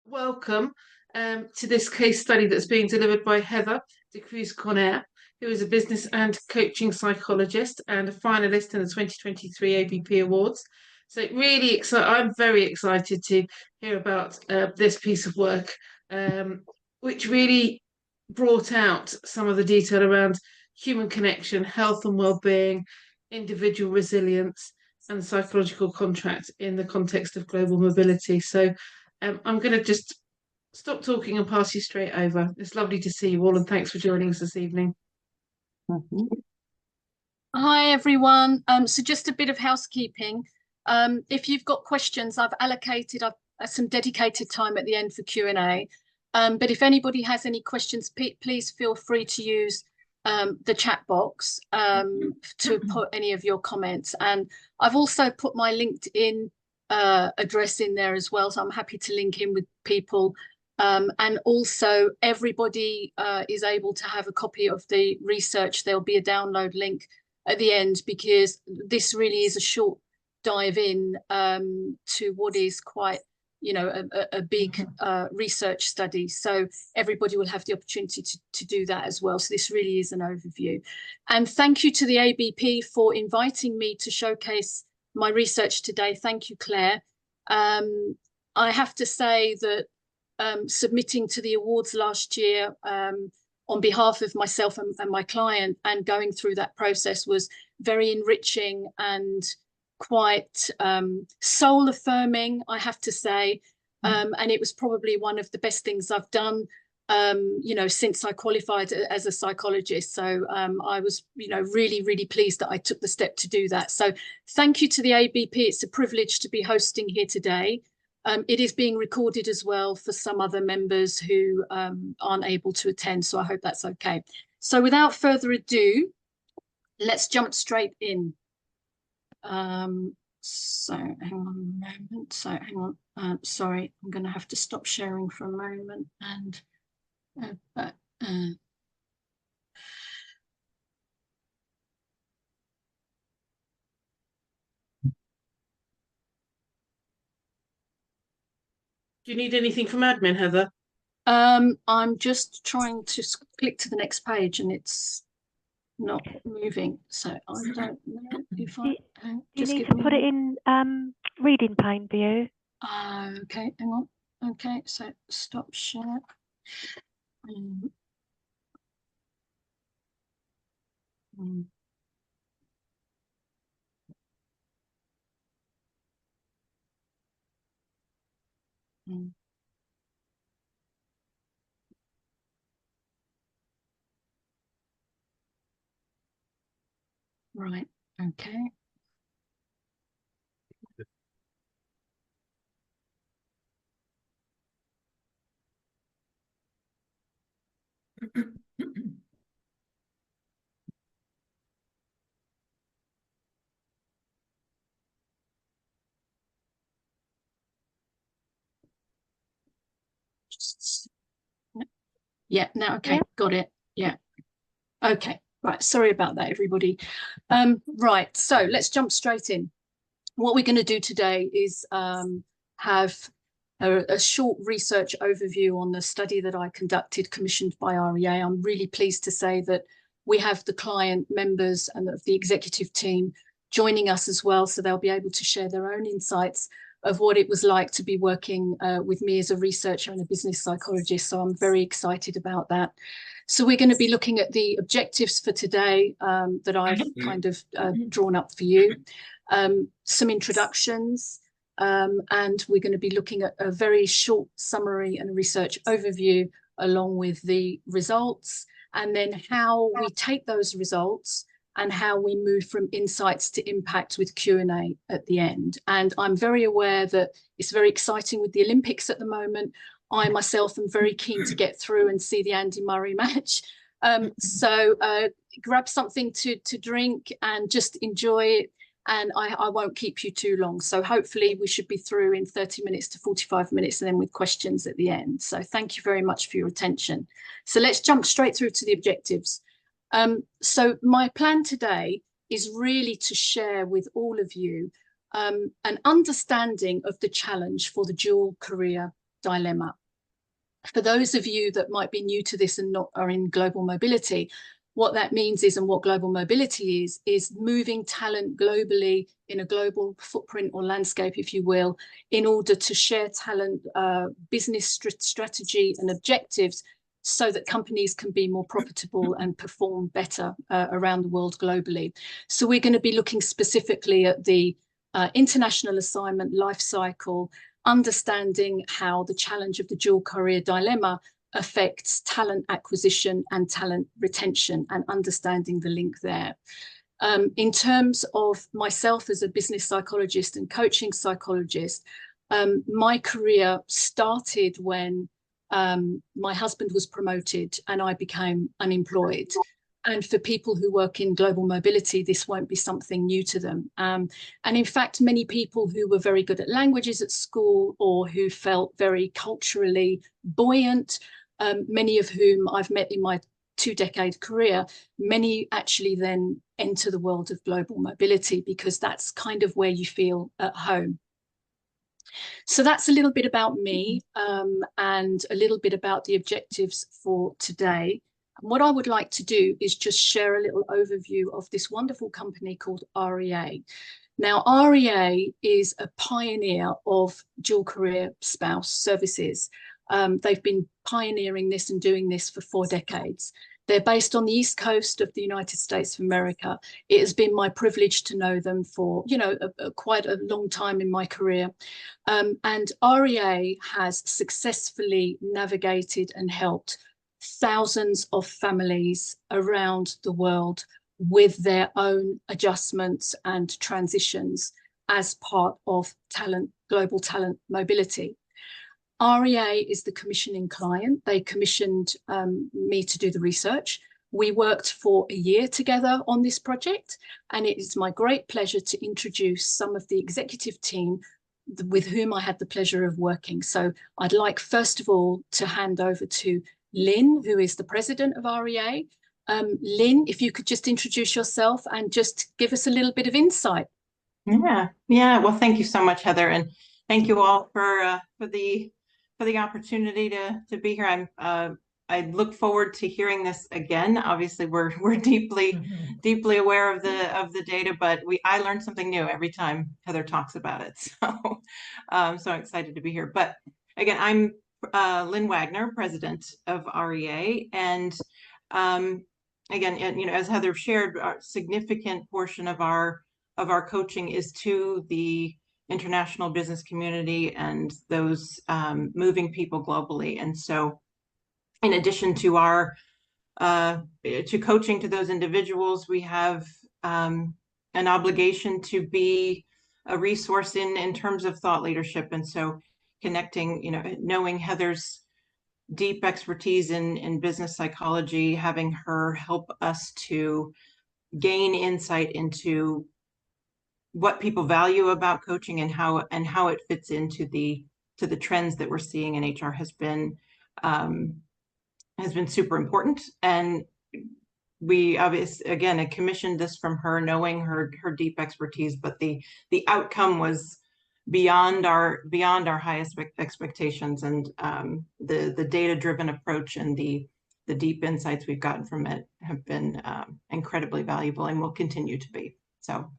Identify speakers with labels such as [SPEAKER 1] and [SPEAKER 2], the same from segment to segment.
[SPEAKER 1] welcome to this case study that's being delivered by Heather de Cruz Conner, who is a business and coaching psychologist and a finalist in the 2023 ABP Awards. So really excited. I'm very excited to hear about this piece of work, which really brought out some of the detail around human connection, health and well-being, individual resilience, and psychological contract in the context of global mobility. So I'm going to just stop talking and pass you straight over. It's lovely to see you all, and thanks for joining us this evening.
[SPEAKER 2] Hi, everyone. So just a bit of housekeeping. If you've got questions, I've allocated some dedicated time at the end for Q&A. But if anybody has any questions, please feel free to use the chat box to put any of your comments. And I've also put my LinkedIn address in there as well, so I'm happy to link in with people. And also everybody is able to have a copy of the research. There'll be a download link at the end, because this really is a short dive in to what is quite, a big research study. So everybody will have the opportunity to do that as well. So this really is an overview. And thank you to the ABP for inviting me to showcase my research today. Thank you, Claire. I have to say that submitting to the awards last year on behalf of myself and my client, and going through that process, was very enriching and quite soul affirming, I have to say. And it was probably one of the best things I've done, since I qualified as a psychologist. So I was, really, really pleased that I took the step to do that. So thank you to the ABP. It's a privilege to be hosting here today. It is being recorded as well for some other members who aren't able to attend, so I hope that's okay. So without further ado, let's jump straight in. So hang on a moment. So hang on. Sorry, I'm going to have to stop sharing for a moment. And
[SPEAKER 1] Do you need anything from admin, Heather?
[SPEAKER 2] I'm just trying to click to the next page and it's not moving. So I don't know if I
[SPEAKER 3] just need to put it in reading pane view.
[SPEAKER 2] Okay, hang on. Okay, so stop share. Right, okay. Yeah, now, okay, got it. Yeah. Okay, right, sorry about that, everybody. Right, so let's jump straight in. What we're going to do today is have a short research overview on the study that I conducted, commissioned by REA. I'm really pleased to say that we have the client members and of the executive team joining us as well, so they'll be able to share their own insights of what it was like to be working with me as a researcher and a business psychologist. So I'm very excited about that. So we're going to be looking at the objectives for today that I've kind of drawn up for you, some introductions, and we're going to be looking at a very short summary and research overview along with the results, and then how we take those results and how we move from insights to impact with Q&A at the end. And I'm very aware that it's very exciting with the Olympics at the moment. I myself am very keen to get through and see the Andy Murray match. So grab something to drink and just enjoy it. And I won't keep you too long. So hopefully we should be through in 30 minutes to 45 minutes, and then with questions at the end. So thank you very much for your attention. So let's jump straight through to the objectives. So my plan today is really to share with all of you an understanding of the challenge for the dual career dilemma. For those of you that might be new to this and not are in global mobility, what that means is, and what global mobility is moving talent globally in a global footprint or landscape, if you will, in order to share talent, business strategy and objectives so that companies can be more profitable and perform better around the world globally. So we're going to be looking specifically at the international assignment life cycle, understanding how the challenge of the dual career dilemma affects talent acquisition and talent retention, and understanding the link there. In terms of myself as a business psychologist and coaching psychologist, my career started when my husband was promoted and I became unemployed. And for people who work in global mobility, this won't be something new to them. And in fact, many people who were very good at languages at school or who felt very culturally buoyant, many of whom I've met in my 2-decade career, many actually then enter the world of global mobility because that's kind of where you feel at home. So that's a little bit about me and a little bit about the objectives for today. And what I would like to do is just share a little overview of this wonderful company called REA. Now, REA is a pioneer of dual career spouse services. They've been pioneering this and doing this for 4 decades. They're based on the East Coast of the United States of America. It has been my privilege to know them for, you know, quite a long time in my career. And REA has successfully navigated and helped thousands of families around the world with their own adjustments and transitions as part of global talent mobility. REA is the commissioning client. They commissioned me to do the research. We worked for a year together on this project, and it is my great pleasure to introduce some of the executive team with whom I had the pleasure of working. So I'd like, first of all, to hand over to Lynn, who is the president of REA. Lynn, if you could just introduce yourself and just give us a little bit of insight.
[SPEAKER 4] Yeah. Well, thank you so much, Heather, and thank you all for the opportunity to be here. I look forward to hearing this again. Obviously, we're deeply aware of the data, but I learn something new every time Heather talks about it. So I'm excited to be here. But again, I'm Lynn Wagner, president of REA, and again, you know, as Heather shared, a significant portion of our coaching is to the international business community and those moving people globally. And so in addition to our to coaching to those individuals, we have an obligation to be a resource in terms of thought leadership. And so connecting, you know, knowing Heather's deep expertise in business psychology, having her help us to gain insight into what people value about coaching and how it fits into the trends that we're seeing in HR has been super important. And we obviously, again, I commissioned this from her, knowing her deep expertise, but the outcome was beyond our highest expectations, and the data-driven approach and the deep insights we've gotten from it have been incredibly valuable and will continue to be. So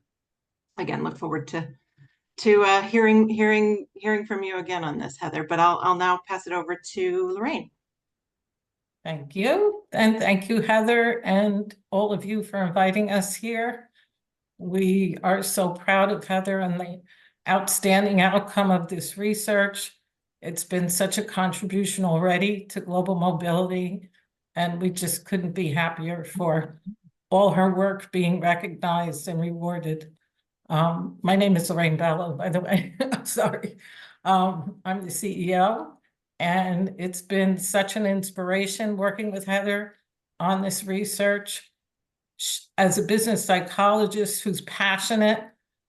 [SPEAKER 4] again, look forward to hearing from you again on this, Heather. But I'll now pass it over to Lorraine.
[SPEAKER 5] Thank you. And thank you, Heather, and all of you for inviting us here. We are so proud of Heather and the outstanding outcome of this research. It's been such a contribution already to global mobility, and we just couldn't be happier for all her work being recognized and rewarded. My name is Lorraine Bello, by the way. I'm sorry. I'm the CEO. And it's been such an inspiration working with Heather on this research. As a business psychologist who's passionate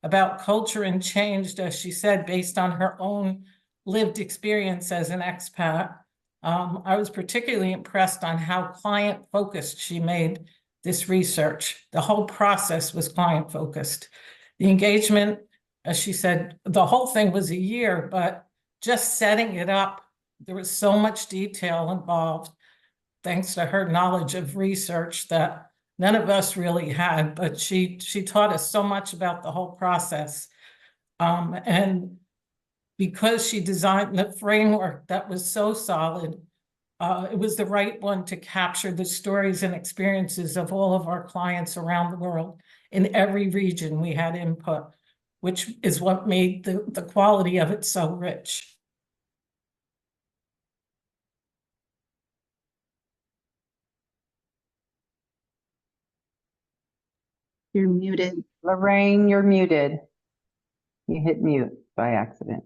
[SPEAKER 5] about culture and change, as she said, based on her own lived experience as an expat, I was particularly impressed on how client-focused she made this research. The whole process was client-focused. The engagement, as she said, the whole thing was a year, but just setting it up there was so much detail involved, thanks to her knowledge of research that none of us really had, but she taught us so much about the whole process. And because she designed the framework that was so solid, it was the right one to capture the stories and experiences of all of our clients around the world. In every region, we had input, which is what made the quality of it so rich.
[SPEAKER 6] You're muted.
[SPEAKER 7] Lorraine, you're muted. You hit mute by accident.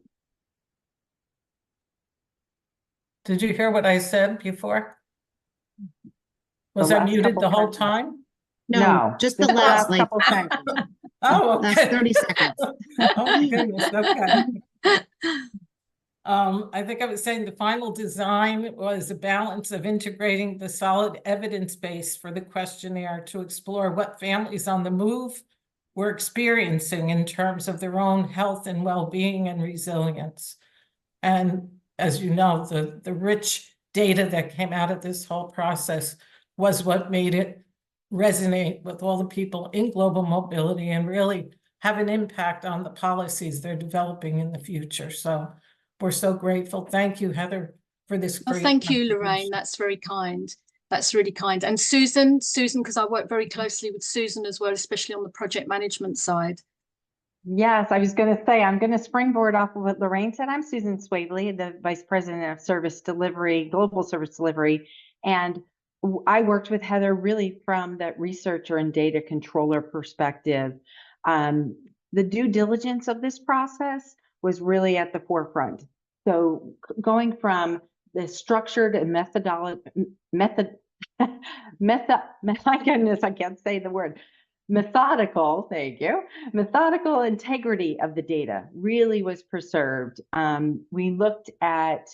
[SPEAKER 5] Did you hear what I said before? Was
[SPEAKER 7] The
[SPEAKER 5] I
[SPEAKER 7] last
[SPEAKER 5] muted
[SPEAKER 7] couple
[SPEAKER 5] the whole
[SPEAKER 7] seconds.
[SPEAKER 5] time?
[SPEAKER 6] No, just the last like
[SPEAKER 7] couple seconds.
[SPEAKER 5] Oh,
[SPEAKER 6] last
[SPEAKER 5] okay.
[SPEAKER 6] 30 seconds.
[SPEAKER 5] Oh my goodness, okay. I think I was saying the final design was a balance of integrating the solid evidence base for the questionnaire to explore what families on the move were experiencing in terms of their own health and well-being and resilience. And as you know, the rich data that came out of this whole process was what made it resonate with all the people in global mobility and really have an impact on the policies they're developing in the future. So we're so grateful. Thank you, Heather, for this
[SPEAKER 2] Well,
[SPEAKER 5] great
[SPEAKER 2] thank you, Lorraine.
[SPEAKER 5] contribution.
[SPEAKER 2] That's very kind. That's really kind. And Susan, because I work very closely with Susan as well, especially on the project management side.
[SPEAKER 7] Yes, I was going to say, I'm going to springboard off of what Lorraine said. I'm Susan Swavely, the Vice President of Service Delivery, Global Service Delivery. And I worked with Heather really from that researcher and data controller perspective. The due diligence of this process was really at the forefront. So going from the structured and my goodness, I can't say the word. Methodical, thank you. Methodical integrity of the data really was preserved. We looked at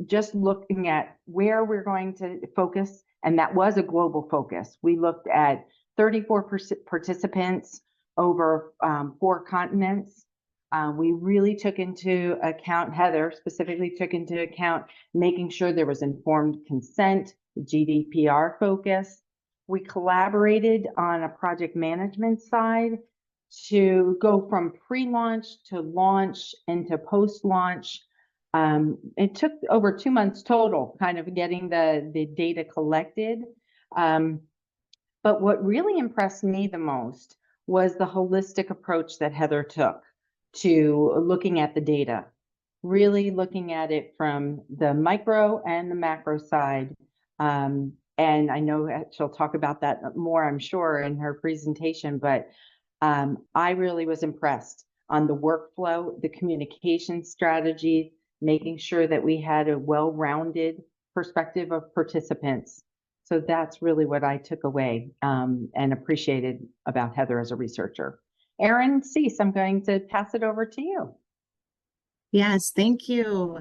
[SPEAKER 7] just looking at where we're going to focus, and that was a global focus. We looked at 34 participants over 4 continents. We really took into account, Heather specifically took into account making sure there was informed consent, GDPR focus. We collaborated on a project management side to go from pre-launch to launch into post-launch. It took over 2 months total, kind of getting the data collected. But what really impressed me the most was the holistic approach that Heather took to looking at the data, really looking at it from the micro and the macro side. And I know she'll talk about that more, I'm sure, in her presentation, but I really was impressed on the workflow, the communication strategy, making sure that we had a well-rounded perspective of participants. So that's really what I took away and appreciated about Heather as a researcher. Erin Cease, I'm going to pass it over to you.
[SPEAKER 6] Yes, thank you.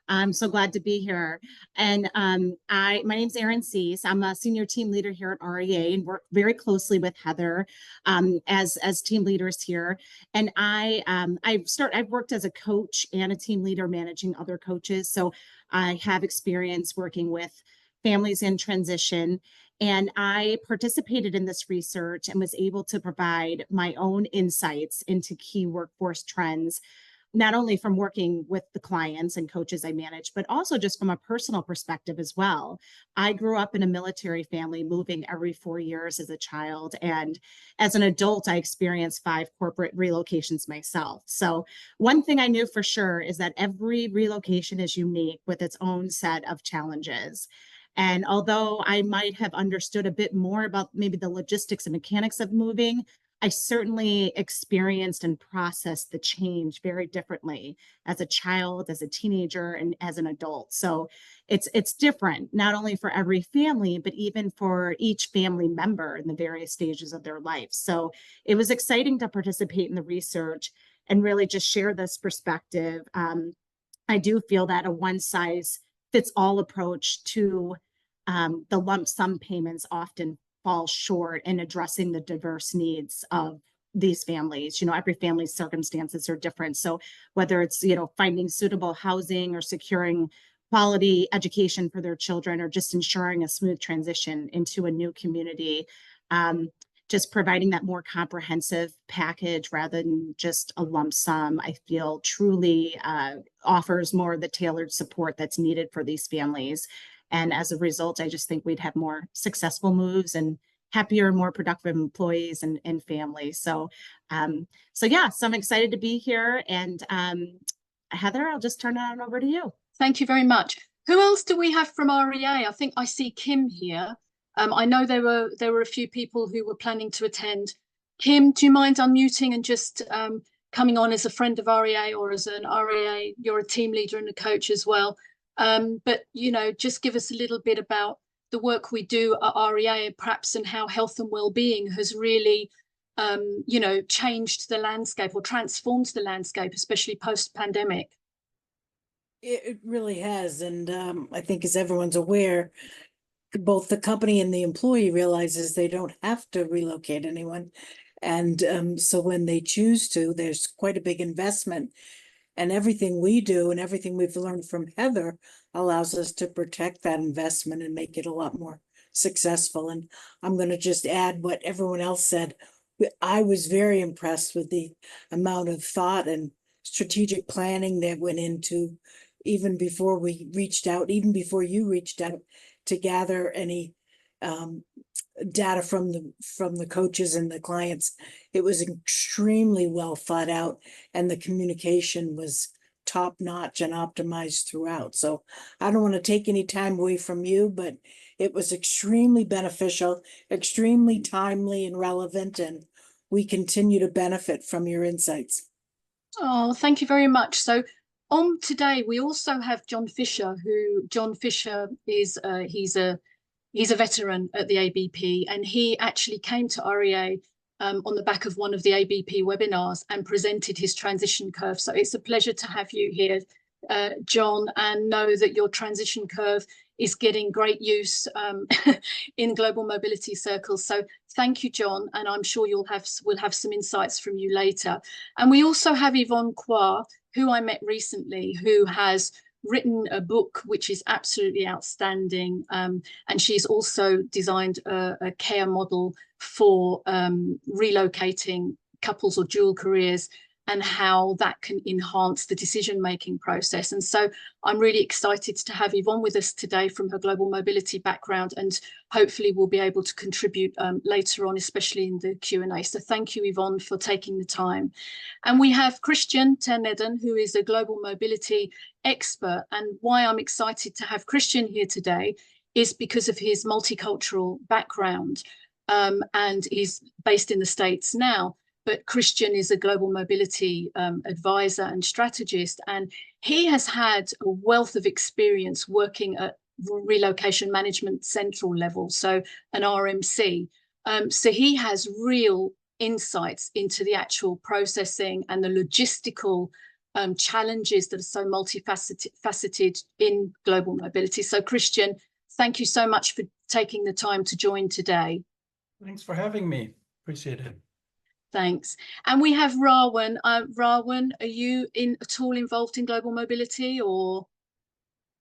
[SPEAKER 6] I'm so glad to be here. And my name's Erin Cease. I'm a senior team leader here at REA and work very closely with Heather as team leaders here. And I've worked as a coach and a team leader managing other coaches. So I have experience working with families in transition. And I participated in this research and was able to provide my own insights into key workforce trends, not only from working with the clients and coaches I manage, but also just from a personal perspective as well. I grew up in a military family, moving every 4 years as a child. And as an adult, I experienced 5 corporate relocations myself. So one thing I knew for sure is that every relocation is unique with its own set of challenges. And although I might have understood a bit more about maybe the logistics and mechanics of moving, I certainly experienced and processed the change very differently as a child, as a teenager, and as an adult. So it's different, not only for every family, but even for each family member in the various stages of their life. So it was exciting to participate in the research and really just share this perspective. I do feel that a one-size-fits-all approach to the lump sum payments often fall short in addressing the diverse needs of these families. You know, every family's circumstances are different. So whether it's, you know, finding suitable housing or securing quality education for their children, or just ensuring a smooth transition into a new community, just providing that more comprehensive package rather than just a lump sum, I feel truly offers more of the tailored support that's needed for these families. And as a result, I just think we'd have more successful moves and happier, more productive employees and families. So, so I'm excited to be here. And Heather, I'll just turn it on over to you.
[SPEAKER 2] Thank you very much. Who else do we have from REA? I think I see Kim here. I know there were a few people who were planning to attend. Kim, do you mind unmuting and just coming on as a friend of REA or as an REA? You're a team leader and a coach as well. But, you know, just give us a little bit about the work we do at REA, perhaps, and how health and well-being has really, you know, changed the landscape or transformed the landscape, especially post-pandemic.
[SPEAKER 8] It really has. And I think, as everyone's aware, both the company and the employee realizes they don't have to relocate anyone. And so when they choose to, there's quite a big investment. And everything we do and everything we've learned from Heather allows us to protect that investment and make it a lot more successful. And I'm going to just add what everyone else said. I was very impressed with the amount of thought and strategic planning that went into, even before we reached out, even before you reached out, to gather any data from the coaches and the clients. It was extremely well thought out, and the communication was top notch and optimized throughout. So I don't want to take any time away from you, but it was extremely beneficial, extremely timely and relevant, and we continue to benefit from your insights.
[SPEAKER 2] Oh, thank you very much. So on today, we also have John Fisher, John Fisher is he's a veteran at the ABP, and he actually came to REA on the back of one of the ABP webinars and presented his transition curve. So it's a pleasure to have you here, John, and know that your transition curve is getting great use in global mobility circles. So thank you, John, and I'm sure we'll have some insights from you later. And we also have Yvonne Kwa, who I met recently, who has written a book which is absolutely outstanding, and she's also designed a care model for relocating couples or dual careers, and how that can enhance the decision-making process. And so I'm really excited to have Yvonne with us today from her global mobility background, and hopefully we'll be able to contribute later on, especially in the Q&A. So thank you, Yvonne, for taking the time. And we have Christian Terneden, who is a global mobility expert. And why I'm excited to have Christian here today is because of his multicultural background, and he's based in the States now. But Christian is a global mobility advisor and strategist, and he has had a wealth of experience working at relocation management central level, so an RMC. So he has real insights into the actual processing and the logistical challenges that are so multifaceted in global mobility. So Christian, thank you so much for taking the time to join today.
[SPEAKER 9] Thanks for having me. Appreciate it.
[SPEAKER 2] Thanks. And we have Rawan. Rawan, are you at all involved in global mobility, or?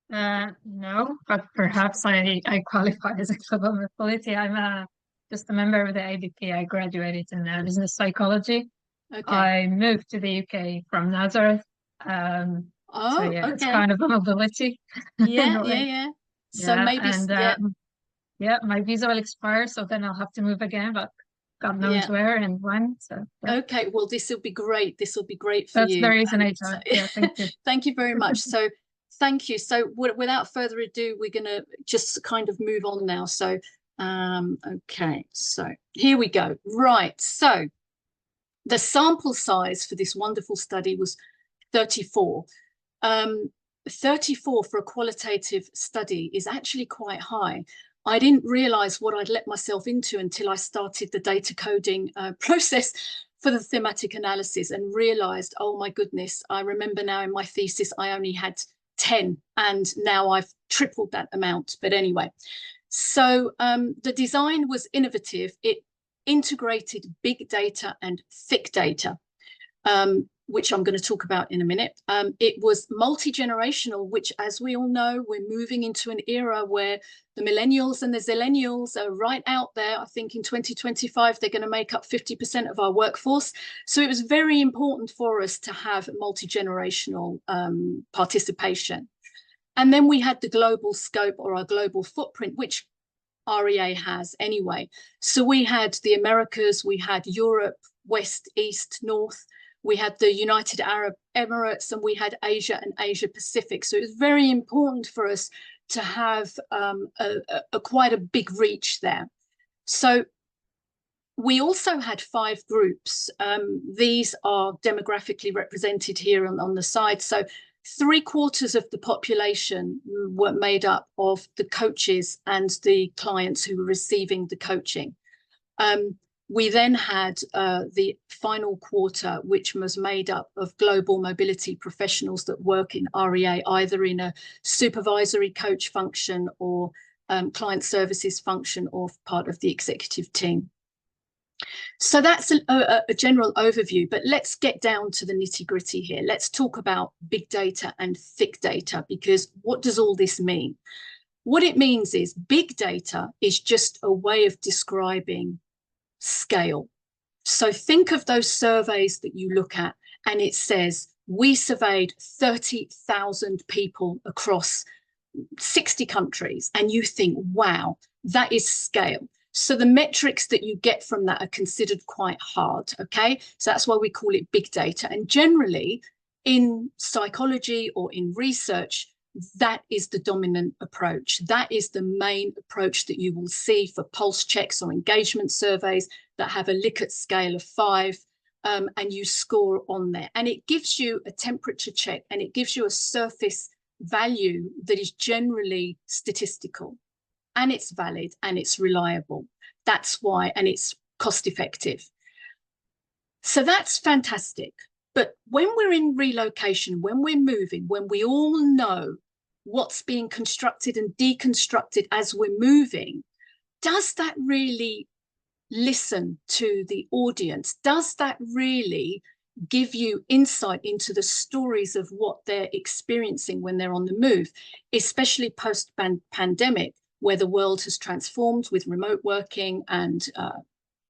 [SPEAKER 10] No, but perhaps I qualify as a global mobility. I'm just a member of the ABP. I graduated in business psychology.
[SPEAKER 2] Okay.
[SPEAKER 10] I moved to the UK from Nazareth. So yeah, it's kind of a mobility.
[SPEAKER 2] Yeah. So
[SPEAKER 10] yeah,
[SPEAKER 2] maybe,
[SPEAKER 10] and, yeah, my visa will expire, so then I'll have to move again, but God knows where and when. So yeah.
[SPEAKER 2] Okay, well, this will be great. This will be great for
[SPEAKER 10] That's
[SPEAKER 2] you.
[SPEAKER 10] the reason I joined. Yeah, thank you.
[SPEAKER 2] Thank you very much. So thank you. So without further ado, we're going to just kind of move on now. So okay, so here we go. Right, so the sample size for this wonderful study was 34. 34 for a qualitative study is actually quite high. I didn't realize what I'd let myself into until I started the data coding process for the thematic analysis, and realized, oh my goodness, I remember now in my thesis, I only had 10, and now I've tripled that amount. But anyway, so the design was innovative. It integrated big data and thick data, which I'm going to talk about in a minute. It was multi-generational, which, as we all know, we're moving into an era where the millennials and the zillennials are right out there. I think in 2025, they're going to make up 50% of our workforce. So it was very important for us to have multi-generational participation. And then we had the global scope, or our global footprint, which REA has anyway. So we had the Americas, we had Europe, West, East, North. We had the United Arab Emirates, and we had Asia and Asia Pacific. So it was very important for us to have quite a big reach there. So we also had 5 groups. These are demographically represented here on the side. So 3/4 of the population were made up of the coaches and the clients who were receiving the coaching. We then had the final quarter, which was made up of global mobility professionals that work in REA, either in a supervisory coach function or client services function, or part of the executive team. So that's a general overview, but let's get down to the nitty-gritty here. Let's talk about big data and thick data, because what does all this mean? What it means is big data is just a way of describing scale. So think of those surveys that you look at, and it says we surveyed 30,000 people across 60 countries, and you think, wow, that is scale. So the metrics that you get from that are considered quite hard, okay? So that's why we call it big data. And generally in psychology or in research, that is the dominant approach. That is the main approach that you will see for pulse checks or engagement surveys that have a Likert scale of 5, and you score on there. And it gives you a temperature check, and it gives you a surface value that is generally statistical, and it's valid, and it's reliable. That's why, and it's cost effective. So that's fantastic. But when we're in relocation, when we're moving, when we all know what's being constructed and deconstructed as we're moving, does that really listen to the audience? Does that really give you insight into the stories of what they're experiencing when they're on the move, especially post-pandemic, where the world has transformed with remote working and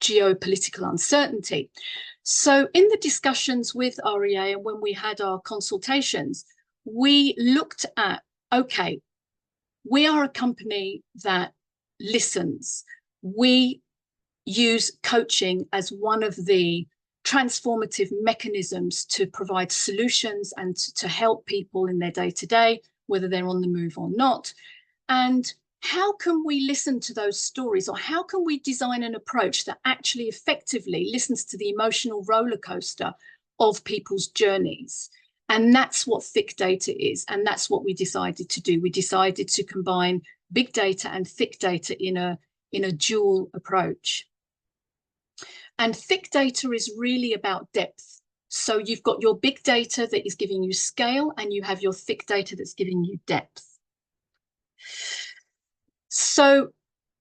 [SPEAKER 2] geopolitical uncertainty? So in the discussions with REA and when we had our consultations, we looked at, okay, we are a company that listens. We use coaching as one of the transformative mechanisms to provide solutions and to help people in their day-to-day, whether they're on the move or not. And how can we listen to those stories, or how can we design an approach that actually effectively listens to the emotional roller coaster of people's journeys? And that's what thick data is. And that's what we decided to do. We decided to combine big data and thick data in a dual approach. And thick data is really about depth. So you've got your big data that is giving you scale, and you have your thick data that's giving you depth. So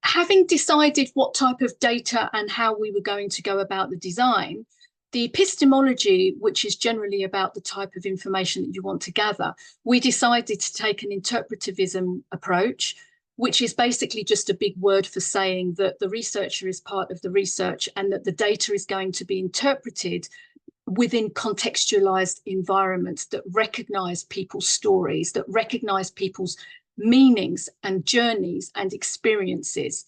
[SPEAKER 2] having decided what type of data and how we were going to go about the design, the epistemology, which is generally about the type of information that you want to gather, we decided to take an interpretivism approach, which is basically just a big word for saying that the researcher is part of the research, and that the data is going to be interpreted within contextualized environments that recognize people's stories, that recognize people's meanings and journeys and experiences,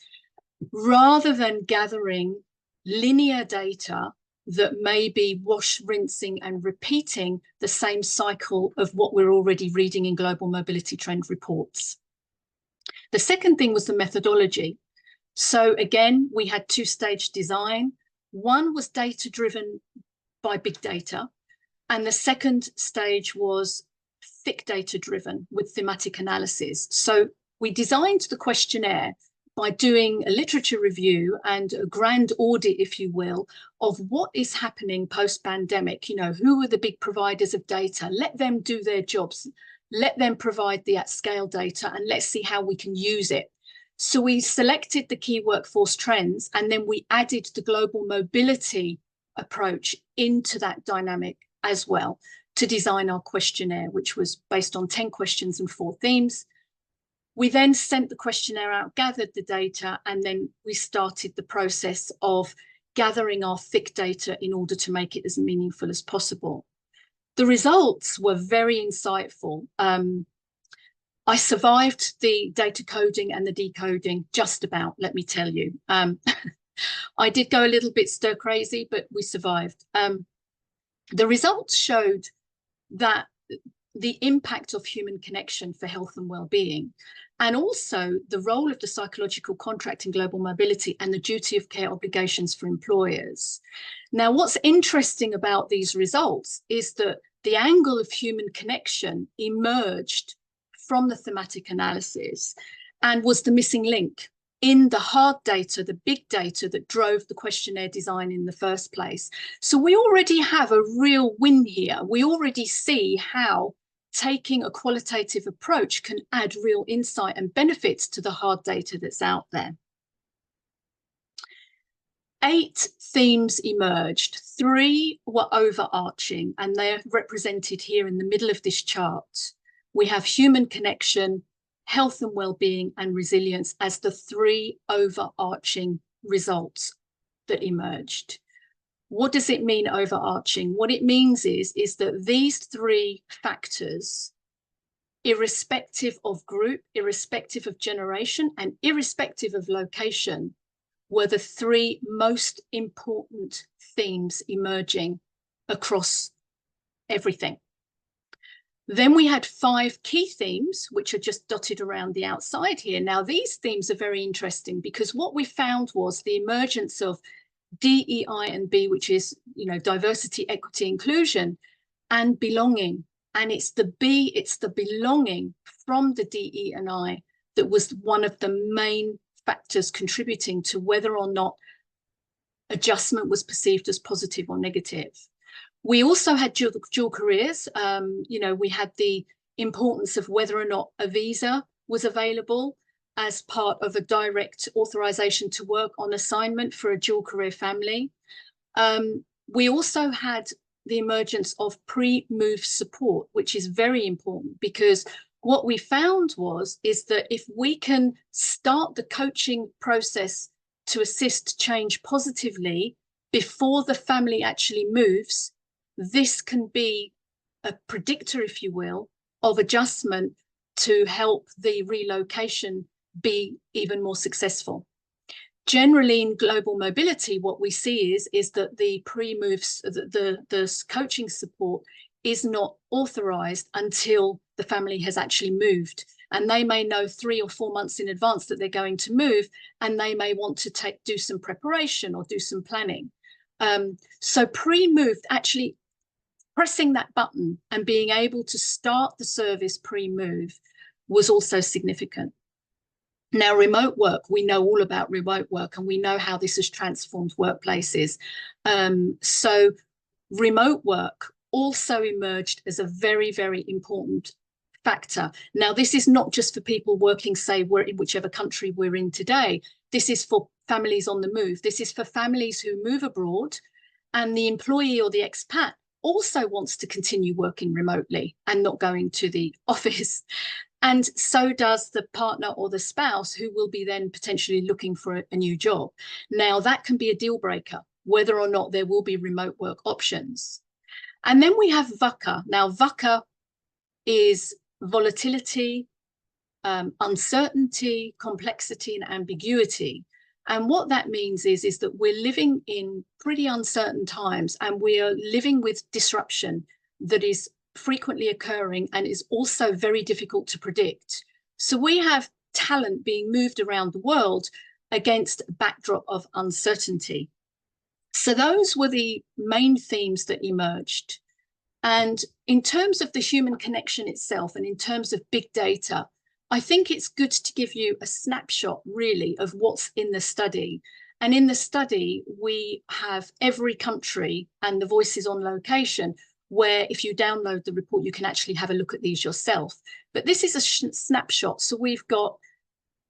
[SPEAKER 2] rather than gathering linear data that may be rinsing and repeating the same cycle of what we're already reading in global mobility trend reports. The second thing was the methodology. So again, we had 2-stage design. One was data-driven by big data, and the second stage was thick data-driven with thematic analysis. So we designed the questionnaire by doing a literature review and a grand audit, if you will, of what is happening post-pandemic. You know, who are the big providers of data? Let them do their jobs. Let them provide the at-scale data, and let's see how we can use it. So we selected the key workforce trends, and then we added the global mobility approach into that dynamic as well to design our questionnaire, which was based on 10 questions and 4 themes. We then sent the questionnaire out, gathered the data, and then we started the process of gathering our thick data in order to make it as meaningful as possible. The results were very insightful. I survived the data coding and the decoding just about, let me tell you. I did go a little bit stir crazy, but we survived. The results showed that the impact of human connection for health and well-being, and also the role of the psychological contract in global mobility and the duty of care obligations for employers. Now, what's interesting about these results is that the angle of human connection emerged from the thematic analysis and was the missing link in the hard data, the big data that drove the questionnaire design in the first place. So we already have a real win here. We already see how taking a qualitative approach can add real insight and benefits to the hard data that's out there. 8 themes emerged. 3 were overarching, and they're represented here in the middle of this chart. We have human connection, health and well-being, and resilience as the 3 overarching results that emerged. What does it mean, overarching? What it means is that these 3 factors, irrespective of group, irrespective of generation, and irrespective of location, were the 3 most important themes emerging across everything. Then we had 5 key themes, which are just dotted around the outside here. Now, these themes are very interesting because what we found was the emergence of DEI and B, which is, diversity, equity, inclusion, and belonging. And it's the B, it's the belonging from the DE and I that was one of the main factors contributing to whether or not adjustment was perceived as positive or negative. We also had dual careers. We had the importance of whether or not a visa was available as part of a direct authorization to work on assignment for a dual career family. We also had the emergence of pre-move support, which is very important because what we found is that if we can start the coaching process to assist change positively before the family actually moves, this can be a predictor, if you will, of adjustment to help the relocation be even more successful. Generally, in global mobility, what we see is that the pre-moves, the coaching support is not authorized until the family has actually moved. And they may know 3 or 4 months in advance that they're going to move, and they may want to do some preparation or do some planning. So pre-move, actually pressing that button and being able to start the service pre-move was also significant. Now, remote work, we know all about remote work, and we know how this has transformed workplaces. So remote work also emerged as a very, very important factor. Now, this is not just for people working, say, we're in whichever country we're in today. This is for families on the move. This is for families who move abroad, and the employee or the expat also wants to continue working remotely and not going to the office. And so does the partner or the spouse, who will be then potentially looking for a new job. Now, that can be a deal breaker, whether or not there will be remote work options. And then we have VUCA. Now, VUCA is volatility, uncertainty, complexity, and ambiguity. And what that means is that we're living in pretty uncertain times, and we are living with disruption that is frequently occurring and is also very difficult to predict. So we have talent being moved around the world against a backdrop of uncertainty. So those were the main themes that emerged. And in terms of the human connection itself, and in terms of big data, I think it's good to give you a snapshot, really, of what's in the study. And in the study, we have every country and the voices on location, where if you download the report, you can actually have a look at these yourself. But this is a snapshot. So we've got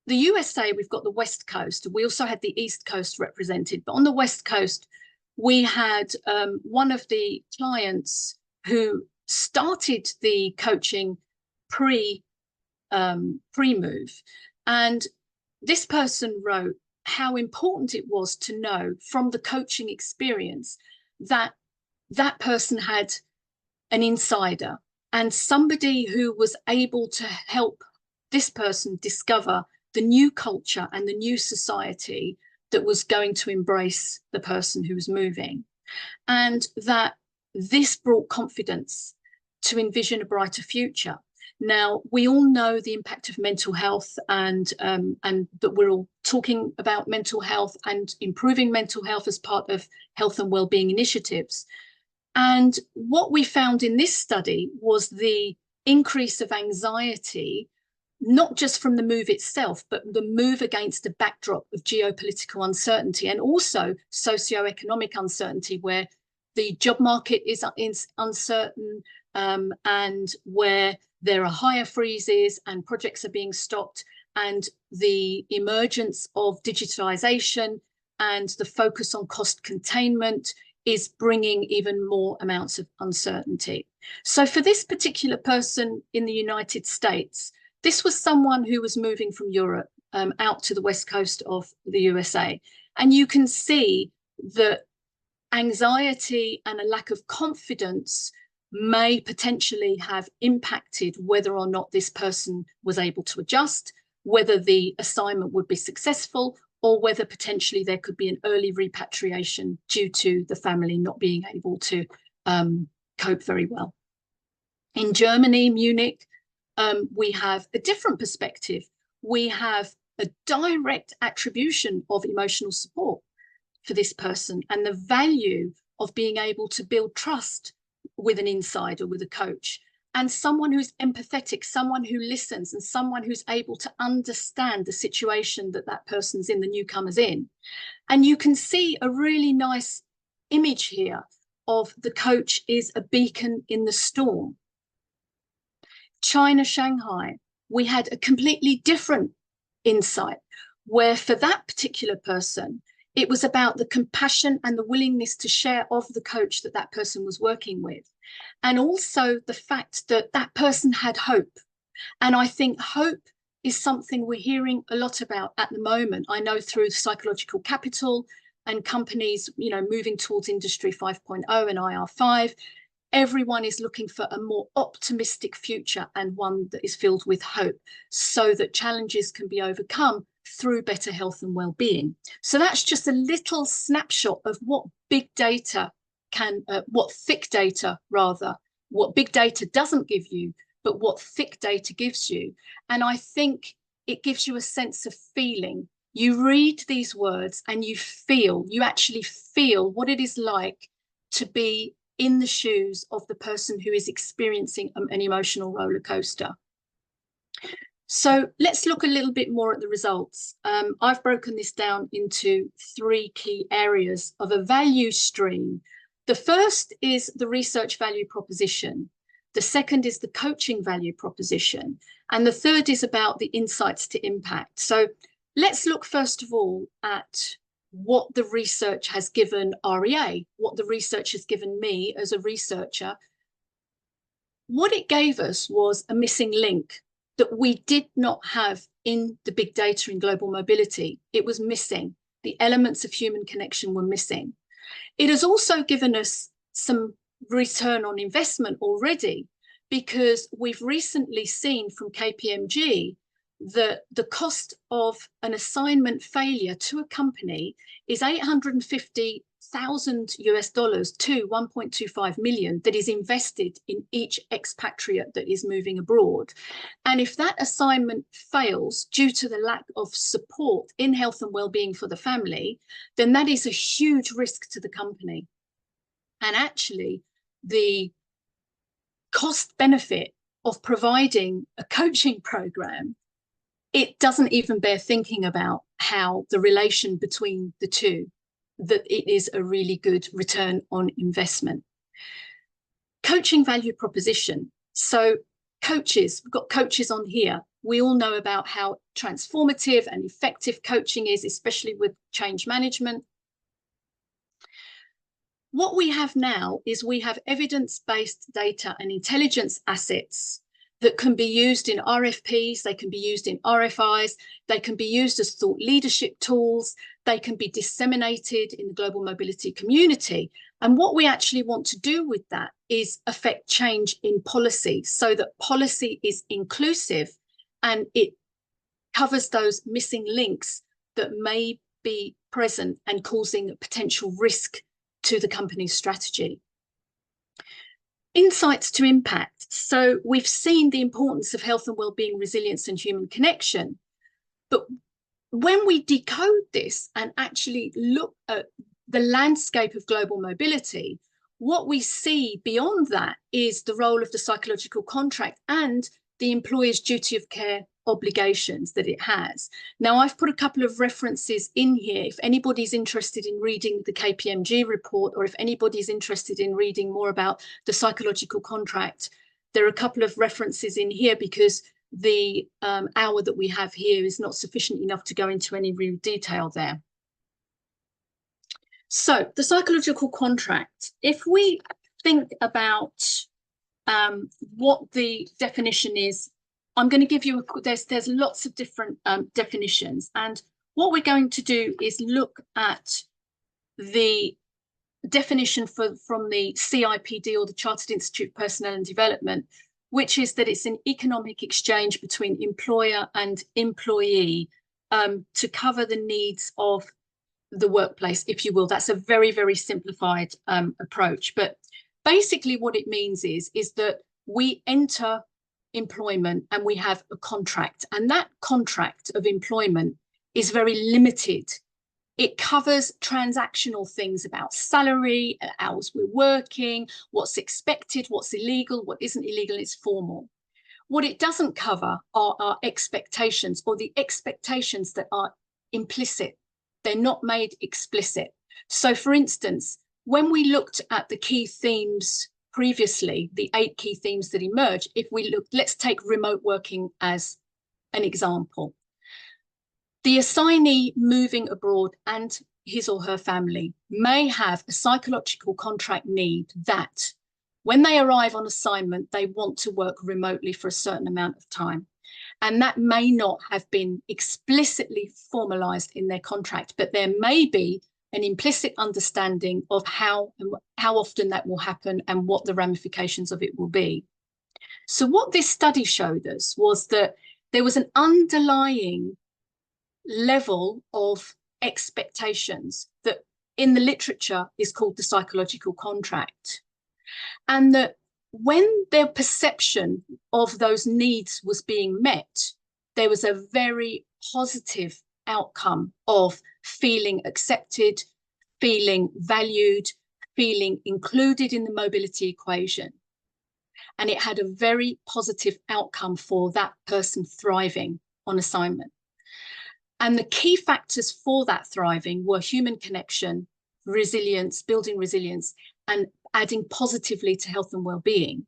[SPEAKER 2] the USA, we've got the West Coast. We also had the East Coast represented, but on the West Coast, we had one of the clients who started the coaching pre-move, and this person wrote how important it was to know from the coaching experience that that person had an insider and somebody who was able to help this person discover the new culture and the new society that was going to embrace the person who was moving, and that this brought confidence to envision a brighter future. Now, we all know the impact of mental health, and that we're all talking about mental health and improving mental health as part of health and wellbeing initiatives. And what we found in this study was the increase of anxiety, not just from the move itself, but the move against a backdrop of geopolitical uncertainty and also socioeconomic uncertainty, where the job market is uncertain, and where there are hire freezes and projects are being stopped, and the emergence of digitalization and the focus on cost containment is bringing even more amounts of uncertainty. So for this particular person in the United States, this was someone who was moving from Europe out to the west coast of the USA. And you can see that anxiety and a lack of confidence may potentially have impacted whether or not this person was able to adjust, whether the assignment would be successful, or whether potentially there could be an early repatriation due to the family not being able to cope very well. In Germany, Munich, we have a different perspective. We have a direct attribution of emotional support for this person and the value of being able to build trust with an insider, with a coach, and someone who's empathetic, someone who listens, and someone who's able to understand the situation that that person's in, the newcomer's in. And you can see a really nice image here of the coach is a beacon in the storm. China, Shanghai, we had a completely different insight, where for that particular person, it was about the compassion and the willingness to share of the coach that that person was working with. And also the fact that that person had hope. And I think hope is something we're hearing a lot about at the moment. I know through psychological capital and companies, moving towards Industry 5.0 and IR5, everyone is looking for a more optimistic future and one that is filled with hope so that challenges can be overcome through better health and well-being. So that's just a little snapshot of what big data can, what thick data rather, what big data doesn't give you, but what thick data gives you. And I think it gives you a sense of feeling. You read these words and you actually feel what it is like to be in the shoes of the person who is experiencing an emotional roller coaster. So let's look a little bit more at the results. I've broken this down into 3 key areas of a value stream. The first is the research value proposition. The second is the coaching value proposition. And the third is about the insights to impact. So let's look first of all at what the research has given REA, what the research has given me as a researcher. What it gave us was a missing link that we did not have in the big data in global mobility. It was missing. The elements of human connection were missing. It has also given us some return on investment already, because we've recently seen from KPMG that the cost of an assignment failure to a company is $850,000 to 1.25 million that is invested in each expatriate that is moving abroad. And if that assignment fails due to the lack of support in health and well-being for the family, then that is a huge risk to the company. And actually, the cost benefit of providing a coaching program, it doesn't even bear thinking about how the relation between the two, that it is a really good return on investment. Coaching value proposition. So Coaches, we've got coaches on here. We all know about how transformative and effective coaching is, especially with change management. What we have now is we have evidence-based data and intelligence assets that can be used in RFPs, they can be used in RFIs, they can be used as thought leadership tools, they can be disseminated in the global mobility community. And what we actually want to do with that is affect change in policy so that policy is inclusive and it covers those missing links that may be present and causing potential risk to the company's strategy. Insights to impact. So we've seen the importance of health and well-being, resilience and human connection. But when we decode this and actually look at the landscape of global mobility, what we see beyond that is the role of the psychological contract and the employer's duty of care obligations that it has. Now, I've put a couple of references in here. If anybody's interested in reading the KPMG report, or if anybody's interested in reading more about the psychological contract, there are a couple of references in here because the hour that we have here is not sufficient enough to go into any real detail there. So the psychological contract, if we think about what the definition is, I'm going to give you there's lots of different definitions, and what we're going to do is look at the definition from the CIPD, or the Chartered Institute of Personnel and Development, which is that it's an economic exchange between employer and employee to cover the needs of the workplace, if you will. That's a very, very simplified approach, but basically what it means is that we enter employment and we have a contract, and that contract of employment is very limited. It covers transactional things about salary, hours we're working, what's expected, what's illegal, what isn't illegal. It's formal. What it doesn't cover are our expectations, or the expectations that are implicit. They're not made explicit. So for instance, when we looked at the key themes previously, the 8 key themes that emerge, if we look, let's take remote working as an example. The assignee moving abroad and his or her family may have a psychological contract need that when they arrive on assignment, they want to work remotely for a certain amount of time. And that may not have been explicitly formalized in their contract, but there may be an implicit understanding of how often that will happen and what the ramifications of it will be. So what this study showed us was that there was an underlying level of expectations that in the literature is called the psychological contract. And that when their perception of those needs was being met, there was a very positive outcome of feeling accepted, feeling valued, feeling included in the mobility equation. And it had a very positive outcome for that person thriving on assignment. And the key factors for that thriving were human connection, resilience, building resilience, and adding positively to health and well-being.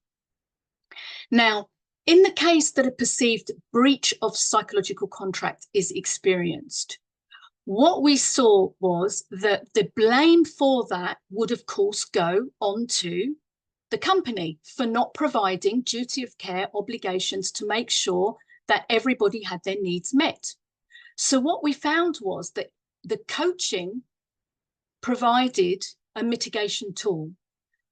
[SPEAKER 2] Now, in the case that a perceived breach of psychological contract is experienced, what we saw was that the blame for that would, of course, go onto the company for not providing duty of care obligations to make sure that everybody had their needs met. So what we found was that the coaching provided a mitigation tool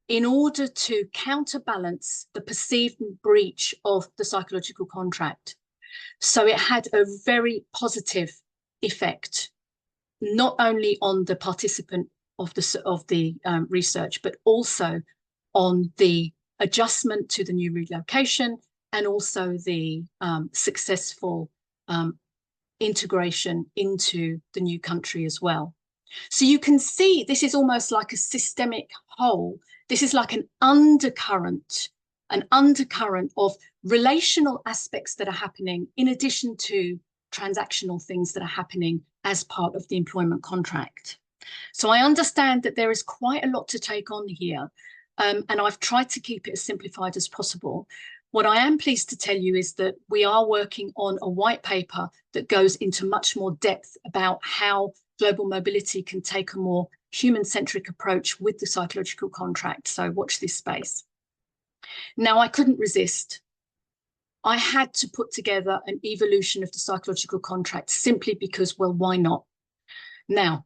[SPEAKER 2] in order to counterbalance the perceived breach of the psychological contract. So it had a very positive effect, not only on the participant of the research, but also on the adjustment to the new relocation, and also the successful integration into the new country as well. So you can see this is almost like a systemic whole. This is like an undercurrent of relational aspects that are happening in addition to transactional things that are happening as part of the employment contract. So I understand that there is quite a lot to take on here, And I've tried to keep it as simplified as possible. What I am pleased to tell you is that we are working on a white paper that goes into much more depth about how global mobility can take a more human-centric approach with the psychological contract. So watch this space. Now, I couldn't resist. I had to put together an evolution of the psychological contract simply because, well, why not? Now,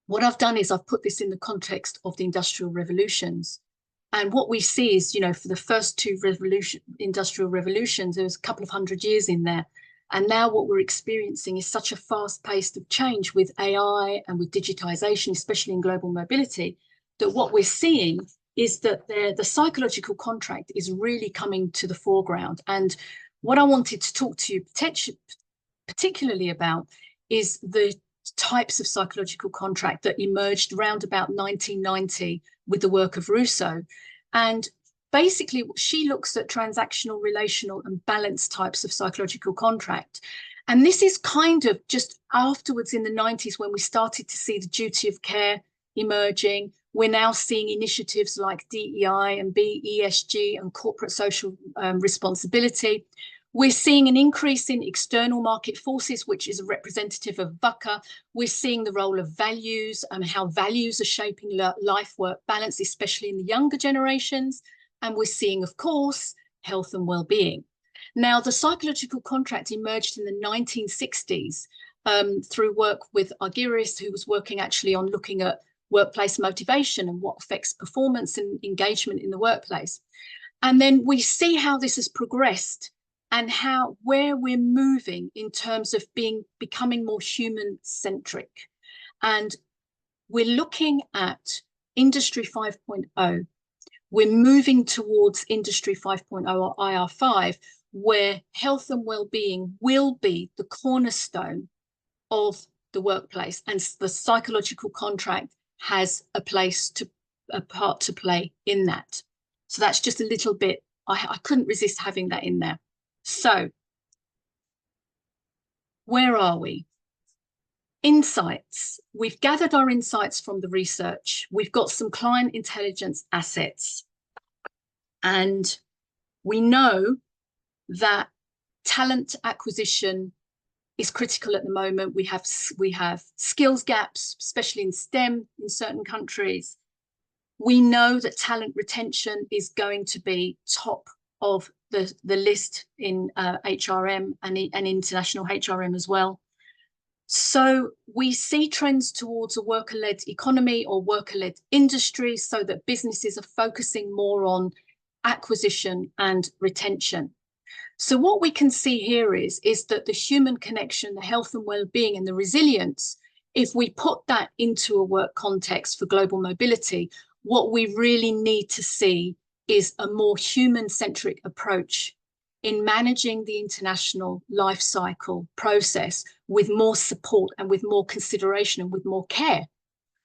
[SPEAKER 2] what I've done is I've put this in the context of the industrial revolutions. And what we see is, you know, for the first two industrial revolutions, there was a couple of 100 years in there. And now what we're experiencing is such a fast pace of change with AI and with digitization, especially in global mobility, that what we're seeing is that the psychological contract is really coming to the foreground. And what I wanted to talk to you particularly about is the types of psychological contract that emerged around about 1990 with the work of Rousseau. And basically, she looks at transactional, relational, and balanced types of psychological contract. And this is kind of just afterwards in the 90s when we started to see the duty of care emerging. We're now seeing initiatives like DEI and BESG and corporate social responsibility. We're seeing an increase in external market forces, which is a representative of VUCA. We're seeing the role of values and how values are shaping life-work balance, especially in the younger generations. And we're seeing, of course, health and well-being. Now, the psychological contract emerged in the 1960s through work with Argyris, who was working actually on looking at workplace motivation and what affects performance and engagement in the workplace. And then we see how this has progressed and where we're moving in terms of becoming more human-centric. And we're looking at Industry 5.0. We're moving towards Industry 5.0 or IR5, where health and well-being will be the cornerstone of the workplace, and the psychological contract has a part to play in that. So that's just a little bit, I couldn't resist having that in there. So where are we? Insights. We've gathered our insights from the research. We've got some client intelligence assets. And we know that talent acquisition is critical at the moment. We have skills gaps, especially in STEM in certain countries. We know that talent retention is going to be top of the list in HRM and international HRM as well. So we see trends towards a worker-led economy or worker-led industry, so that businesses are focusing more on acquisition and retention. So what we can see here is that the human connection, the health and well-being and the resilience, if we put that into a work context for global mobility, what we really need to see is a more human-centric approach in managing the international life cycle process with more support and with more consideration and with more care.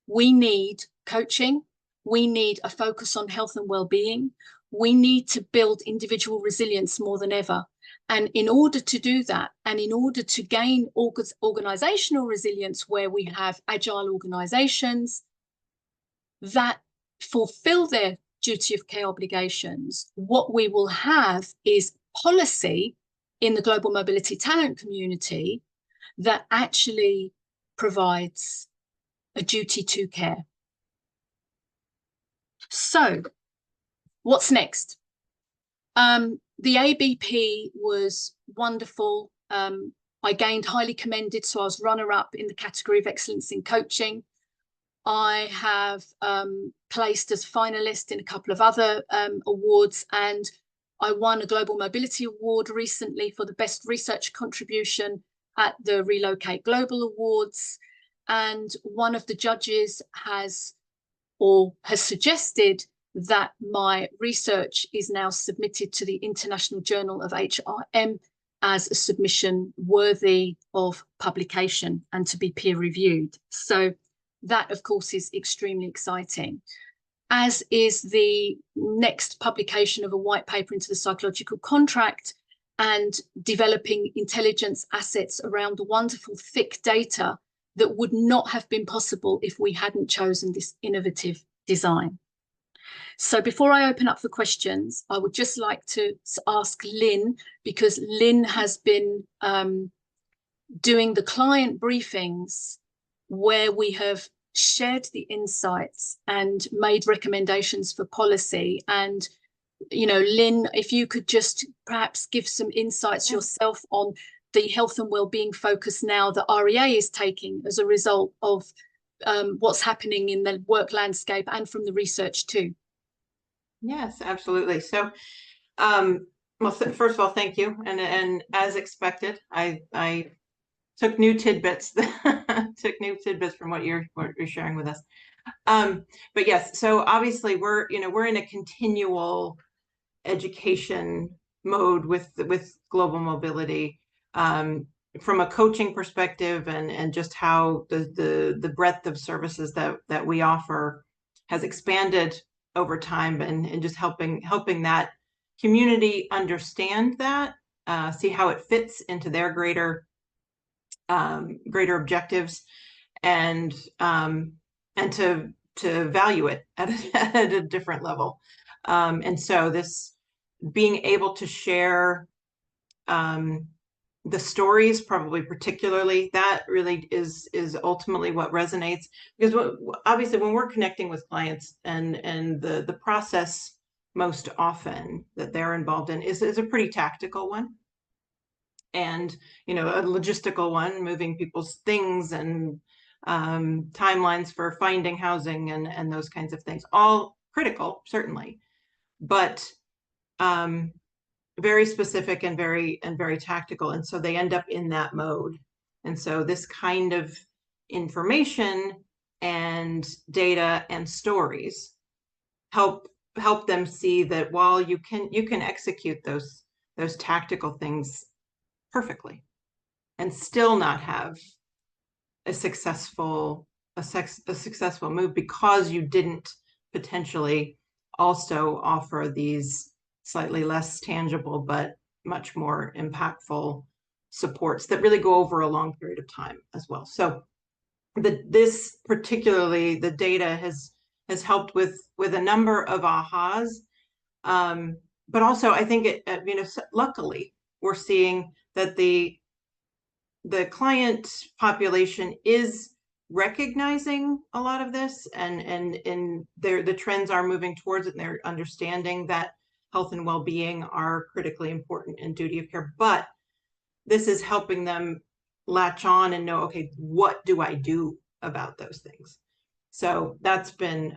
[SPEAKER 2] We need coaching. We need a focus on health and well-being. We need to build individual resilience more than ever. And in order to do that, and in order to gain organizational resilience, where we have agile organizations that fulfill their duty of care obligations, what we will have is policy in the global mobility talent community that actually provides a duty to care. So what's next? The ABP was wonderful. I gained highly commended, so I was runner-up in the category of excellence in coaching. I have placed as finalist in a couple of other awards, and I won a Global Mobility Award recently for the best research contribution at the Relocate Global Awards. And one of the judges has suggested that my research is now submitted to the International Journal of HRM as a submission worthy of publication and to be peer reviewed. So that, of course, is extremely exciting, as is the next publication of a white paper into the psychological contract and developing intelligence assets around the wonderful thick data that would not have been possible if we hadn't chosen this innovative design. So before I open up for questions, I would just like to ask Lynn, because Lynn has been doing the client briefings where we have shared the insights and made recommendations for policy. And, you know, Lynn, if you could just perhaps give some insights yourself on the health and wellbeing focus now that REA is taking as a result of what's happening in the work landscape and from the research too.
[SPEAKER 4] Yes, absolutely. So, well, first of all, thank you. And as expected, I took new tidbits, from what you're sharing with us. But yes, so obviously we're in a continual education mode with global mobility, from a coaching perspective, and just how the breadth of services that we offer has expanded over time, and just helping that community understand that, see how it fits into their greater objectives, and to value it at a different level. And so this being able to share the stories, probably particularly, that really is ultimately what resonates, because obviously when we're connecting with clients, and the process most often that they're involved in is a pretty tactical one, and a logistical one, moving people's things, and timelines for finding housing, and those kinds of things, all critical, certainly, but very specific and very tactical. And so they end up in that mode. And so this kind of information and data and stories help them see that while you can execute those tactical things perfectly and still not have a successful move, because you didn't potentially also offer these slightly less tangible but much more impactful supports that really go over a long period of time as well. So this particularly, the data has helped with a number of ahas, but also I think luckily we're seeing that the client population is recognizing a lot of this, and the trends are moving towards it, and they're understanding that health and well-being are critically important in duty of care. But this is helping them latch on and know, okay, what do I do about those things? So that's been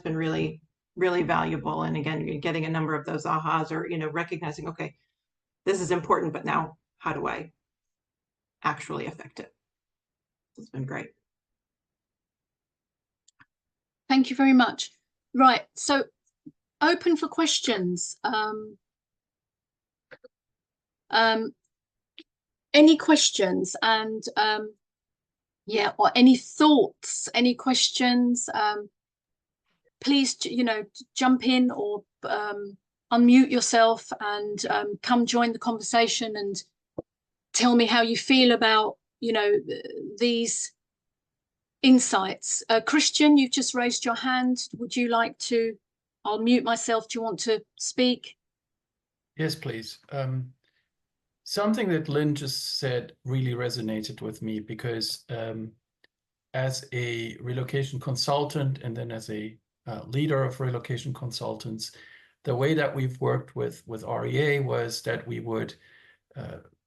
[SPEAKER 4] really, really valuable. And again, you're getting a number of those ahas, or recognizing, okay, this is important, but now how do I actually affect it? It's been great.
[SPEAKER 2] Thank you very much. Right, so open for questions. Any questions, and yeah, or any thoughts, any questions, please, jump in, or unmute yourself and come join the conversation and tell me how you feel about, these insights. Christian, you've just raised your hand. Would you like to? I'll mute myself. Do you want to speak?
[SPEAKER 9] Yes, please. Something that Lynn just said really resonated with me, because as a relocation consultant, and then as a leader of relocation consultants, the way that we've worked with REA was that we would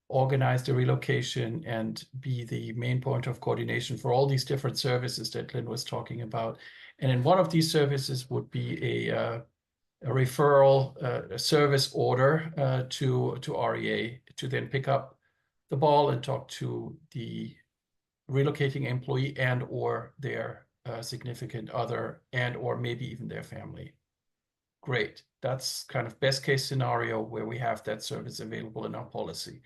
[SPEAKER 9] organize the relocation and be the main point of coordination for all these different services that Lynn was talking about. And in one of these services would be a referral, a service order to REA, to then pick up the ball and talk to the relocating employee and or their significant other, and or maybe even their family. Great. That's kind of best case scenario, where we have that service available in our policy.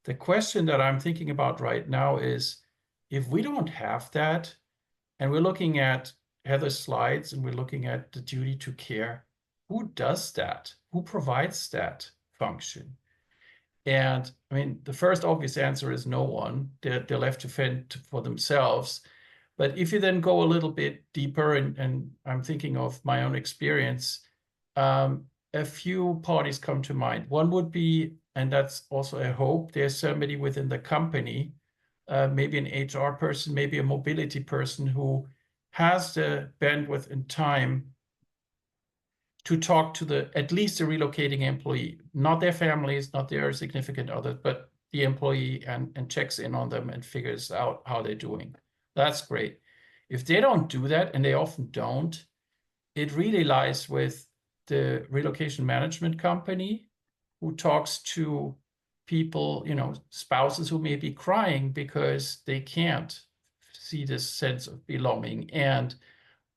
[SPEAKER 9] The question that I'm thinking about right now is, if we don't have that, and we're looking at Heather's slides, and we're looking at the duty to care, who does that? Who provides that function? And I mean, the first obvious answer is no one. They're left to fend for themselves. But if you then go a little bit deeper, and I'm thinking of my own experience, a few parties come to mind. One would be, and that's also a hope, there's somebody within the company, maybe an HR person, maybe a mobility person who has the bandwidth and time to talk to at least the relocating employee, not their families, not their significant others, but the employee, and checks in on them and figures out how they're doing. That's great. If they don't do that, and they often don't, it really lies with the relocation management company, who talks to people, spouses who may be crying because they can't see this sense of belonging, and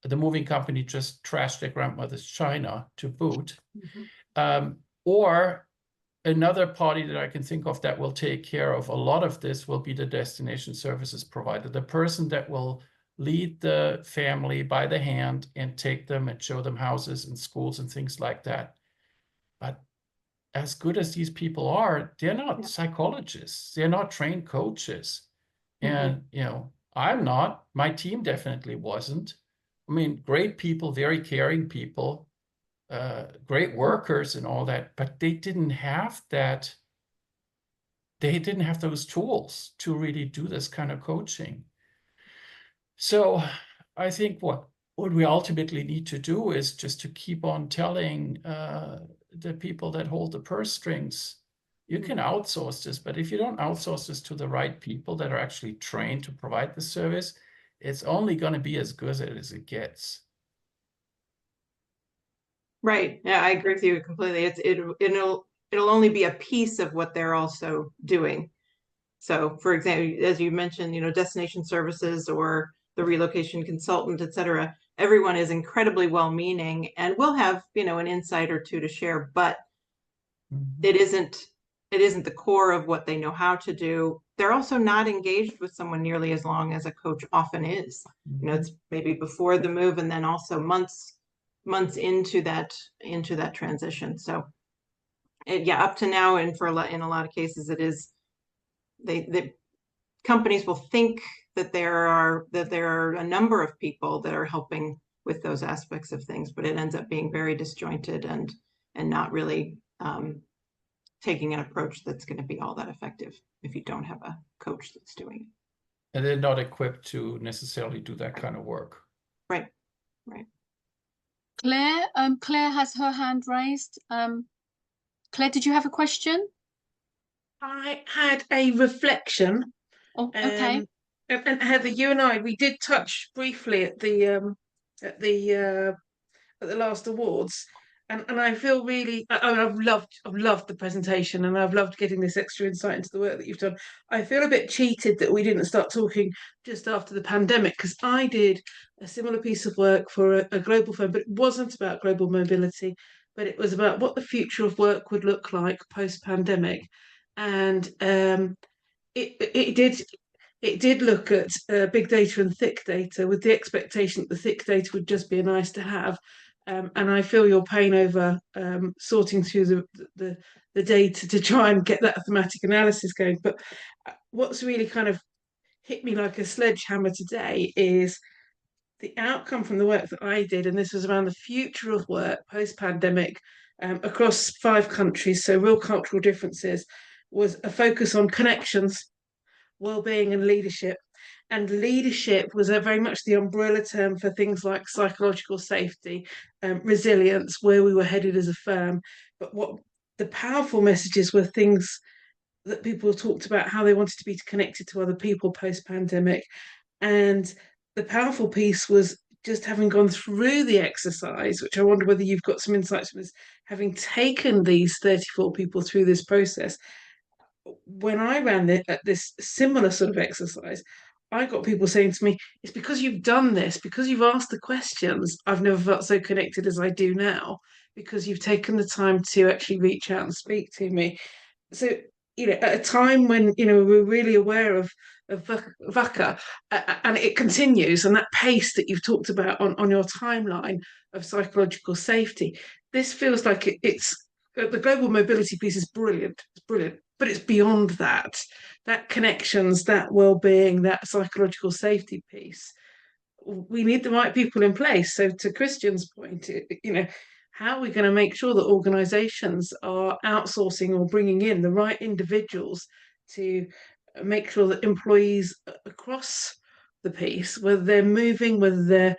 [SPEAKER 9] the moving company just trashed their grandmother's china to boot. Or another party that I can think of that will take care of a lot of this will be the destination services provider, the person that will lead the family by the hand and take them and show them houses and schools and things like that. But as good as these people are, they're not psychologists. They're not trained coaches. And, I'm not. My team definitely wasn't. I mean, great people, very caring people, great workers and all that, but they didn't have that. They didn't have those tools to really do this kind of coaching. So I think what we ultimately need to do is just to keep on telling the people that hold the purse strings, you can outsource this, but if you don't outsource this to the right people that are actually trained to provide the service, it's only going to be as good as it gets.
[SPEAKER 4] Right. Yeah, I agree with you completely. It'll only be a piece of what they're also doing. So, for example, as you mentioned, destination services or the relocation consultant, et cetera, everyone is incredibly well-meaning and will have, an insight or two to share, but it isn't the core of what they know how to do. They're also not engaged with someone nearly as long as a coach often is. It's maybe before the move and then also months into that transition. So up to now, and in a lot of cases, it is the companies will think that there are a number of people that are helping with those aspects of things, but it ends up being very disjointed and not really taking an approach that's going to be all that effective if you don't have a coach that's doing it.
[SPEAKER 9] And they're not equipped to necessarily do that kind of work.
[SPEAKER 4] Right.
[SPEAKER 2] Claire has her hand raised. Claire, did you have a question?
[SPEAKER 1] I had a reflection.
[SPEAKER 2] Oh, okay.
[SPEAKER 1] And Heather, you and I, we did touch briefly at the last awards, and I feel really, I've loved the presentation, and I've loved getting this extra insight into the work that you've done. I feel a bit cheated that we didn't start talking just after the pandemic, because I did a similar piece of work for a global firm, but it wasn't about global mobility, but it was about what the future of work would look like post-pandemic, and it did look at big data and thick data with the expectation that the thick data would just be a nice to have. And I feel your pain over sorting through the data to try and get that thematic analysis going. But what's really kind of hit me like a sledgehammer today is the outcome from the work that I did, and this was around the future of work post-pandemic across 5 countries, so real cultural differences, was a focus on connections, wellbeing and leadership. And leadership was very much the umbrella term for things like psychological safety, resilience, where we were headed as a firm. But what the powerful messages were things that people talked about, how they wanted to be connected to other people post-pandemic. And the powerful piece was just having gone through the exercise, which I wonder whether you've got some insights from this, having taken these 34 people through this process. When I ran this similar sort of exercise, I got people saying to me, it's because you've done this, because you've asked the questions, I've never felt so connected as I do now, because you've taken the time to actually reach out and speak to me. So, at a time when, we're really aware of VUCA, and it continues, and that pace that you've talked about on your timeline of psychological safety, this feels like it's the global mobility piece is brilliant. It's brilliant. But it's beyond that connections, that well-being, that psychological safety piece. we need the right people in place. So to Christian's point, how are we going to make sure that organizations are outsourcing or bringing in the right individuals to make sure that employees across the piece, whether they're moving, whether they're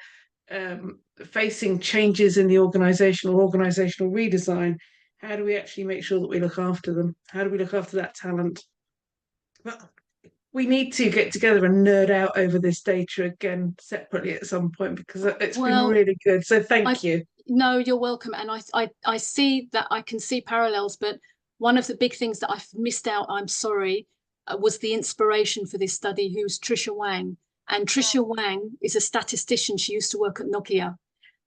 [SPEAKER 1] facing changes in the organization or organizational redesign, how do we actually make sure that we look after them? How do we look after that talent? But we need to get together and nerd out over this data again separately at some point, because it's been really good. So thank you.
[SPEAKER 2] No, you're welcome. And I see that, I can see parallels, but one of the big things that I've missed out, I'm sorry, was the inspiration for this study, who's Trisha Wang. And Trisha Wang is a statistician. She used to work at Nokia.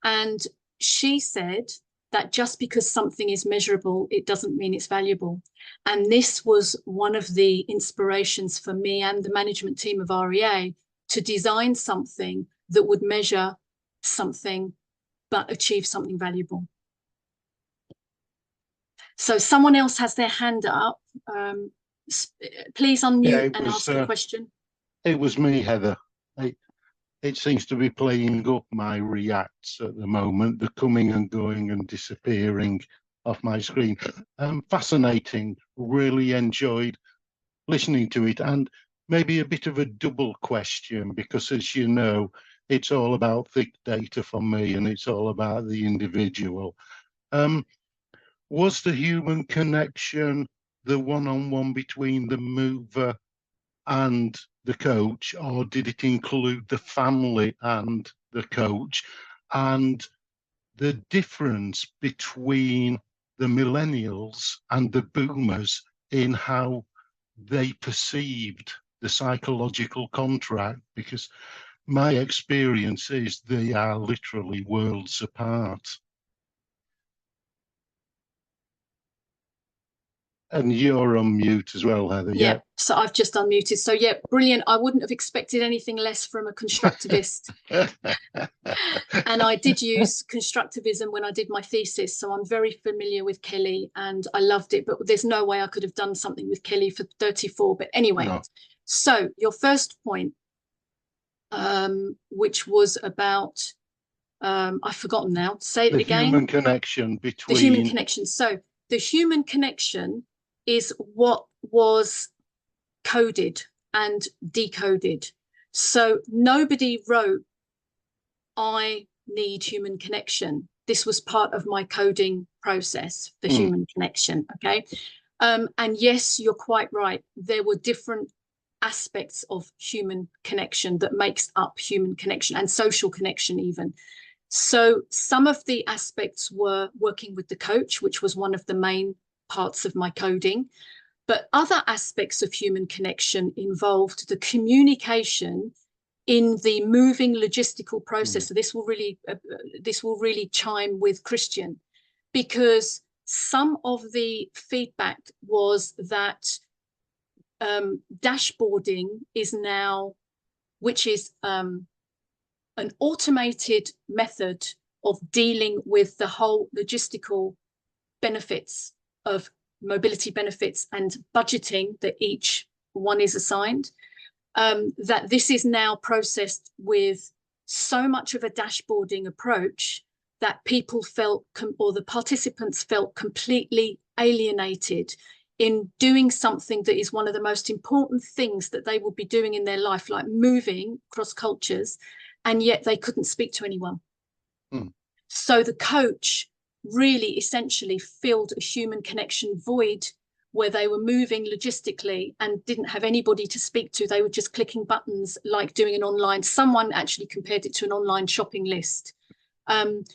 [SPEAKER 2] And she said that just because something is measurable, it doesn't mean it's valuable. And this was one of the inspirations for me and the management team of REA to design something that would measure something but achieve something valuable. So someone else has their hand up. Please unmute and ask a question.
[SPEAKER 11] It was me, Heather. It seems to be playing up my reacts at the moment. They're coming and going and disappearing off my screen. Fascinating. Really enjoyed listening to it, and maybe a bit of a double question, because as you know, it's all about thick data for me, and it's all about the individual. Was the human connection the one-on-one between the mover and the coach, or did it include the family and the coach? And the difference between the millennials and the boomers in how they perceived the psychological contract, because my experience is they are literally worlds apart. And you're on mute as well, Heather.
[SPEAKER 2] Yeah, so I've just unmuted. So yeah, brilliant. I wouldn't have expected anything less from a constructivist. And I did use constructivism when I did my thesis, so I'm very familiar with Kelly and I loved it, but there's no way I could have done something with Kelly for 34. But anyway, no. So your first point, which was about, I've forgotten now, say it again.
[SPEAKER 11] The human connection between...
[SPEAKER 2] The human connection. So the human connection is what was coded and decoded. So nobody wrote, I need human connection. This was part of my coding process, the human connection, okay? And yes, you're quite right. There were different aspects of human connection that makes up human connection and social connection even. So some of the aspects were working with the coach, which was one of the main parts of my coding. But other aspects of human connection involved the communication in the moving logistical process. So this will really chime with Christian, because some of the feedback was that dashboarding is now, which is an automated method of dealing with the whole logistical benefits of mobility benefits and budgeting that each one is assigned, that this is now processed with so much of a dashboarding approach that people felt, or the participants felt, completely alienated in doing something that is one of the most important things that they will be doing in their life, like moving across cultures, and yet they couldn't speak to anyone. So the coach really essentially filled a human connection void where they were moving logistically and didn't have anybody to speak to. They were just clicking buttons, like doing an online, someone actually compared it to an online shopping list. And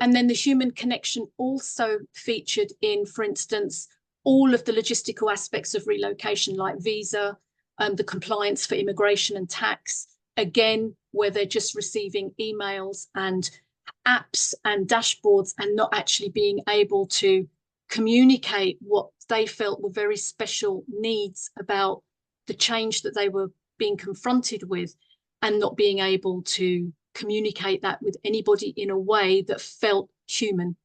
[SPEAKER 2] then the human connection also featured in, for instance, all of the logistical aspects of relocation, like visa, the compliance for immigration and tax, again, where they're just receiving emails and apps and dashboards and not actually being able to communicate what they felt were very special needs about the change that they were being confronted with, and not being able to communicate that with anybody in a way that felt human.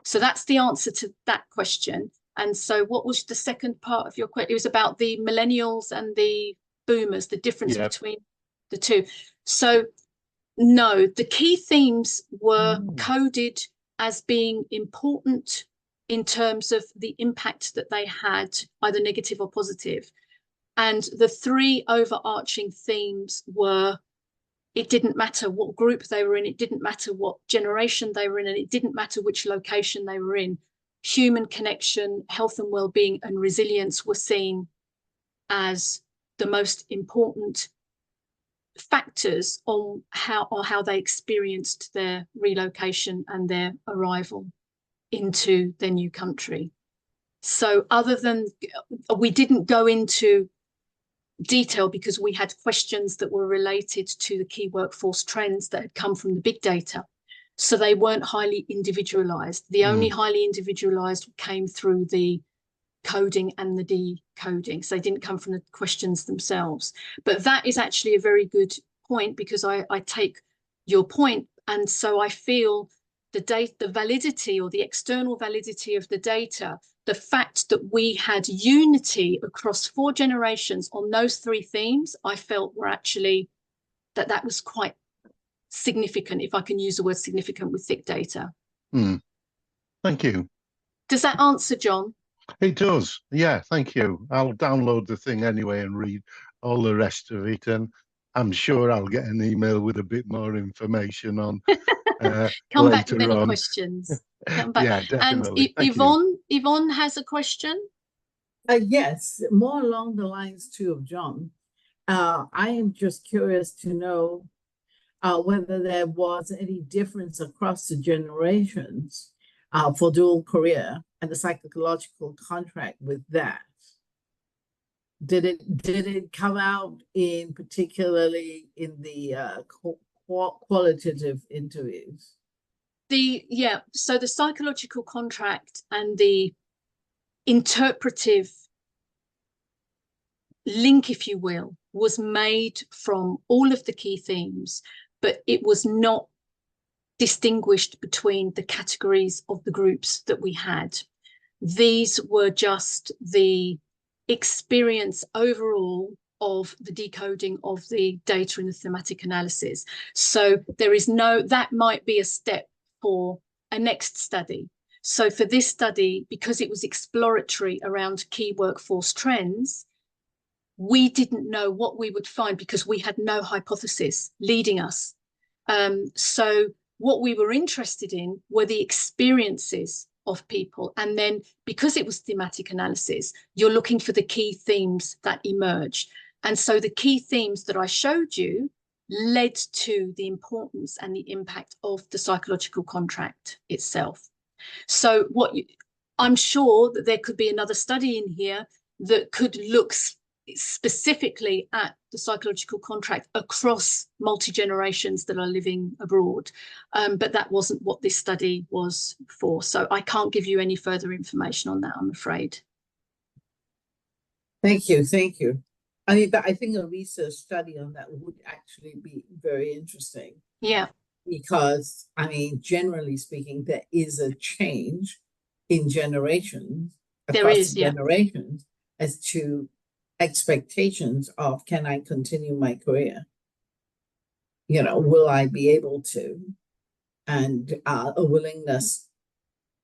[SPEAKER 2] So that's the answer to that question. And so what was the second part of your question? It was about the millennials and the boomers, the difference between the two. So no, the key themes were coded as being important in terms of the impact that they had, either negative or positive. And the three overarching themes were, it didn't matter what group they were in, it didn't matter what generation they were in, and it didn't matter which location they were in. Human connection, health and well-being, and resilience were seen as the most important factors on how they experienced their relocation and their arrival into their new country. So other than, we didn't go into detail because we had questions that were related to the key workforce trends that had come from the big data. So they weren't highly individualized. The only highly individualized came through the coding and the decoding. So they didn't come from the questions themselves. But that is actually a very good point, because I take your point. And so I feel the validity, or the external validity of the data, the fact that we had unity across 4 generations on those 3 themes, I felt were actually, that was quite significant, if I can use the word significant with thick data.
[SPEAKER 11] Thank you.
[SPEAKER 2] Does that answer, John?
[SPEAKER 11] It does. Yeah, thank you. I'll download the thing anyway and read all the rest of it, and I'm sure I'll get an email with a bit more information on
[SPEAKER 2] come back with
[SPEAKER 11] later
[SPEAKER 2] any
[SPEAKER 11] on.
[SPEAKER 2] questions. Come back.
[SPEAKER 11] Yeah, definitely.
[SPEAKER 2] And Yvonne has a question.
[SPEAKER 12] Yes, more along the lines too of John. I am just curious to know whether there was any difference across the generations for dual career and the psychological contract with that. Did it come out in particularly in the qualitative interviews?
[SPEAKER 2] So the psychological contract and the interpretive link, if you will, was made from all of the key themes, but it was not distinguished between the categories of the groups that we had. These were just the experience overall of the decoding of the data in the thematic analysis. So there is that might be a step for a next study. So for this study, because it was exploratory around key workforce trends, we didn't know what we would find because we had no hypothesis leading us. So what we were interested in were the experiences of people. And then because it was thematic analysis, you're looking for the key themes that emerge. And so the key themes that I showed you led to the importance and the impact of the psychological contract itself. So I'm sure that there could be another study in here that could look specifically at the psychological contract across multi-generations that are living abroad. But that wasn't what this study was for. So I can't give you any further information on that, I'm afraid.
[SPEAKER 12] Thank you. Thank you. I think a research study on that would actually be very interesting.
[SPEAKER 2] Yeah.
[SPEAKER 12] Because, generally speaking, there is a change in generations, generations, as to expectations of, can I continue my career? Will I be able to? And a willingness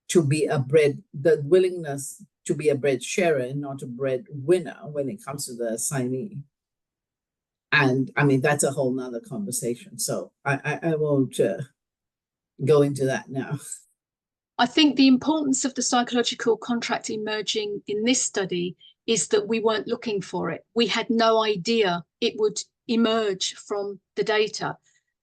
[SPEAKER 12] to be the willingness to be a bread sharer and not a bread winner when it comes to the assignee. And that's a whole nother conversation. So I won't go into that now.
[SPEAKER 2] I think the importance of the psychological contract emerging in this study is that we weren't looking for it. We had no idea it would emerge from the data.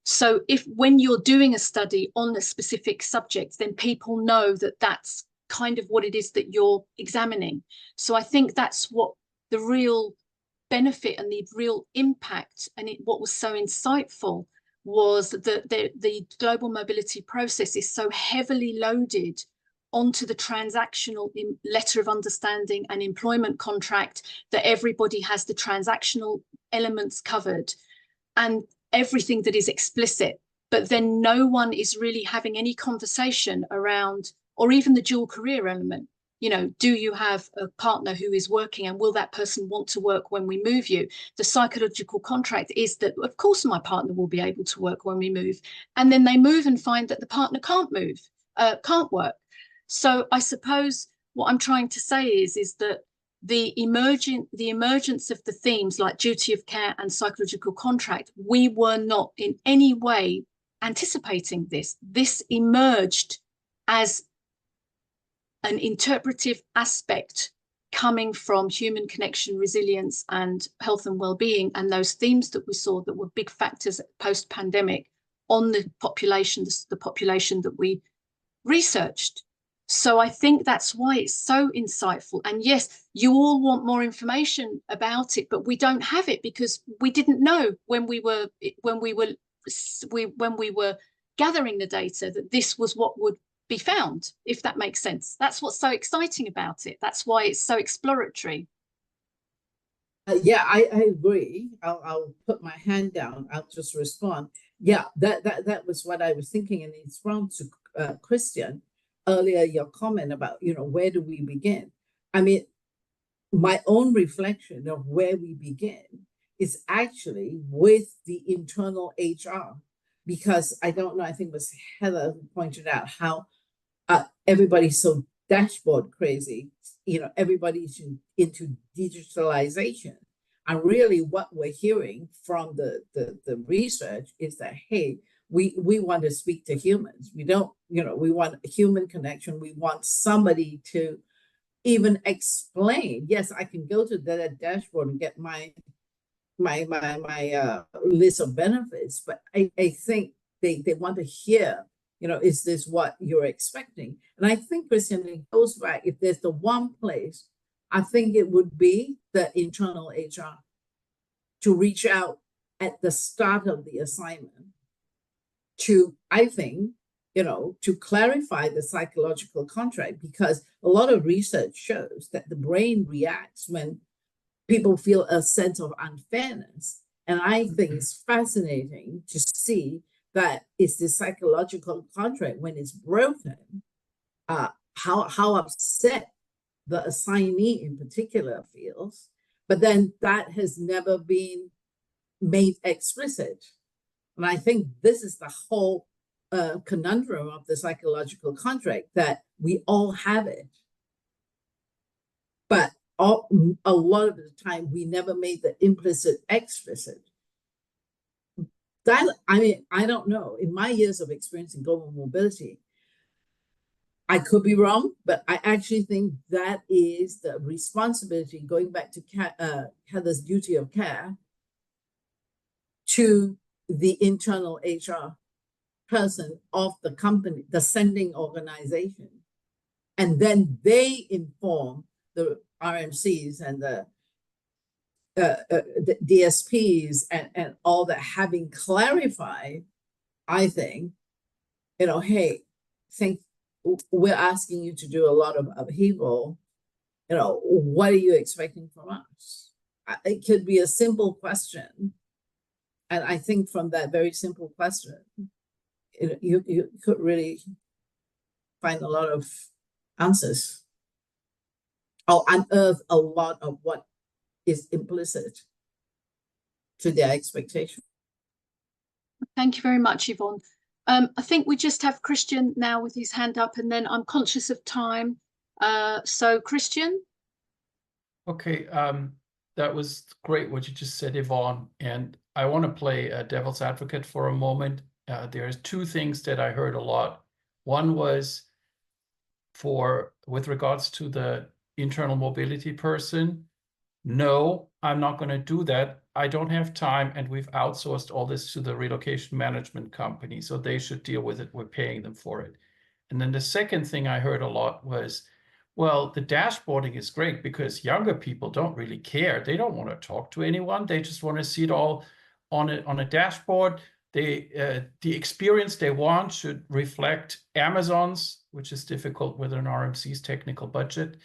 [SPEAKER 2] So when you're doing a study on a specific subject, then people know that that's kind of what it is that you're examining. So I think that's what the real benefit and the real impact, and what was so insightful was that the global mobility process is so heavily loaded onto the transactional letter of understanding and employment contract that everybody has the transactional elements covered and everything that is explicit, but then no one is really having any conversation around, or even the dual career element. You know, do you have a partner who is working, and will that person want to work when we move you? The psychological contract is that, of course, my partner will be able to work when we move. And then they move and find that the partner can't move, can't work. So I suppose what I'm trying to say is that the emergence of the themes like duty of care and psychological contract, we were not in any way anticipating this. This emerged as an interpretive aspect coming from human connection, resilience, and health and well-being, and those themes that we saw that were big factors post-pandemic on the population that we researched. So I think that's why it's so insightful. And yes, you all want more information about it, but we don't have it because we didn't know when we were gathering the data that this was what would be found, if that makes sense. That's what's so exciting about it. That's why it's so exploratory.
[SPEAKER 12] Yeah, I agree. I'll put my hand down. I'll just respond. Yeah, that was what I was thinking, and it's from to Christian earlier. Your comment about, you know, where do we begin? I mean, my own reflection of where we begin is actually with the internal HR, because I don't know. I think it was Heather who pointed out how everybody's so dashboard crazy. You know, everybody's into digitalization. And really what we're hearing from the research is that, hey, we want to speak to humans. We don't, you know, we want a human connection. We want somebody to even explain, yes, I can go to that dashboard and get my list of benefits, but I think they want to hear, you know, is this what you're expecting? And I think, Christian, it goes back, if there's the one place, I think it would be the internal HR to reach out at the start of the assignment to, I think, you know, to clarify the psychological contract, because a lot of research shows that the brain reacts when people feel a sense of unfairness. And I think it's fascinating to see that it's the psychological contract, when it's broken, how upset the assignee in particular feels. But then that has never been made explicit. And I think this is the whole conundrum of the psychological contract, that we all have it. But a lot of the time, we never made the implicit explicit. That, I mean, I don't know. In my years of experience in global mobility, I could be wrong, but I actually think that is the responsibility, going back to Heather's duty of care, to the internal HR person of the company, the sending organization. And then they inform the RMCs and the DSPs and all that, having clarified, I think, you know, hey, we're asking you to do a lot of upheaval. You know, what are you expecting from us? It could be a simple question. And I think from that very simple question, you could really find a lot of answers, or unearth a lot of what is implicit to their expectation.
[SPEAKER 2] Thank you very much, Yvonne. I think we just have Christian now with his hand up, and then I'm conscious of time. So Christian?
[SPEAKER 9] Okay, that was great what you just said, Yvonne. And I want to play devil's advocate for a moment. There's two things that I heard a lot. One was with regards to the internal mobility person. No, I'm not going to do that. I don't have time, and we've outsourced all this to the relocation management company, so they should deal with it. We're paying them for it. And then the second thing I heard a lot was, well, the dashboarding is great because younger people don't really care. They don't want to talk to anyone. They just want to see it all on a dashboard. The experience they want should reflect Amazon's, which is difficult with an RMC's technical budget.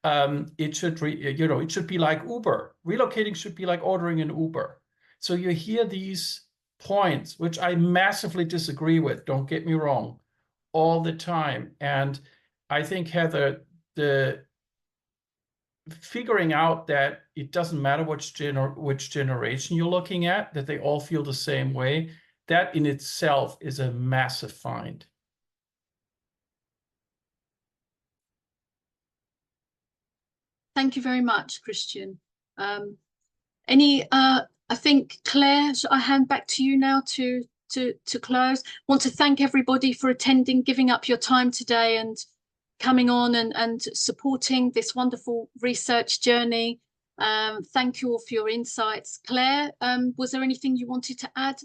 [SPEAKER 9] It should, it should be like Uber. Relocating should be like ordering an Uber. So you hear these points, which I massively disagree with, don't get me wrong, all the time. And I think, Heather, the figuring out that it doesn't matter which generation you're looking at, that they all feel the same way, that in itself is a massive find.
[SPEAKER 2] Thank you very much, Christian. I think Claire, I hand back to you now to close. Want to thank everybody for attending, giving up your time today and coming on and supporting this wonderful research journey. Thank you all for your insights. Claire, was there anything you wanted to add?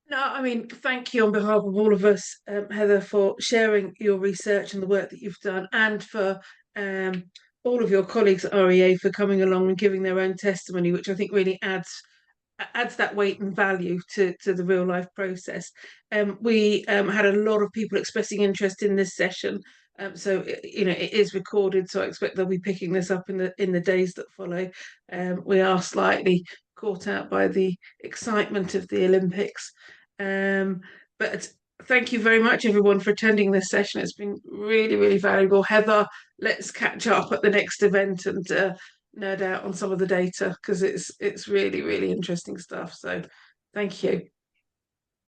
[SPEAKER 1] No, I mean, thank you on behalf of all of us, Heather, for sharing your research and the work that you've done, and for all of your colleagues at REA for coming along and giving their own testimony, which I think really adds that weight and value to the real life process. We had a lot of people expressing interest in this session, so it is recorded, so I expect they'll be picking this up in the days that follow. We are slightly caught out by the excitement of the Olympics, but thank you very much, everyone, for attending this session. It's been really, really valuable. Heather, let's catch up at the next event and nerd out on some of the data, because it's really, really interesting stuff. So thank you.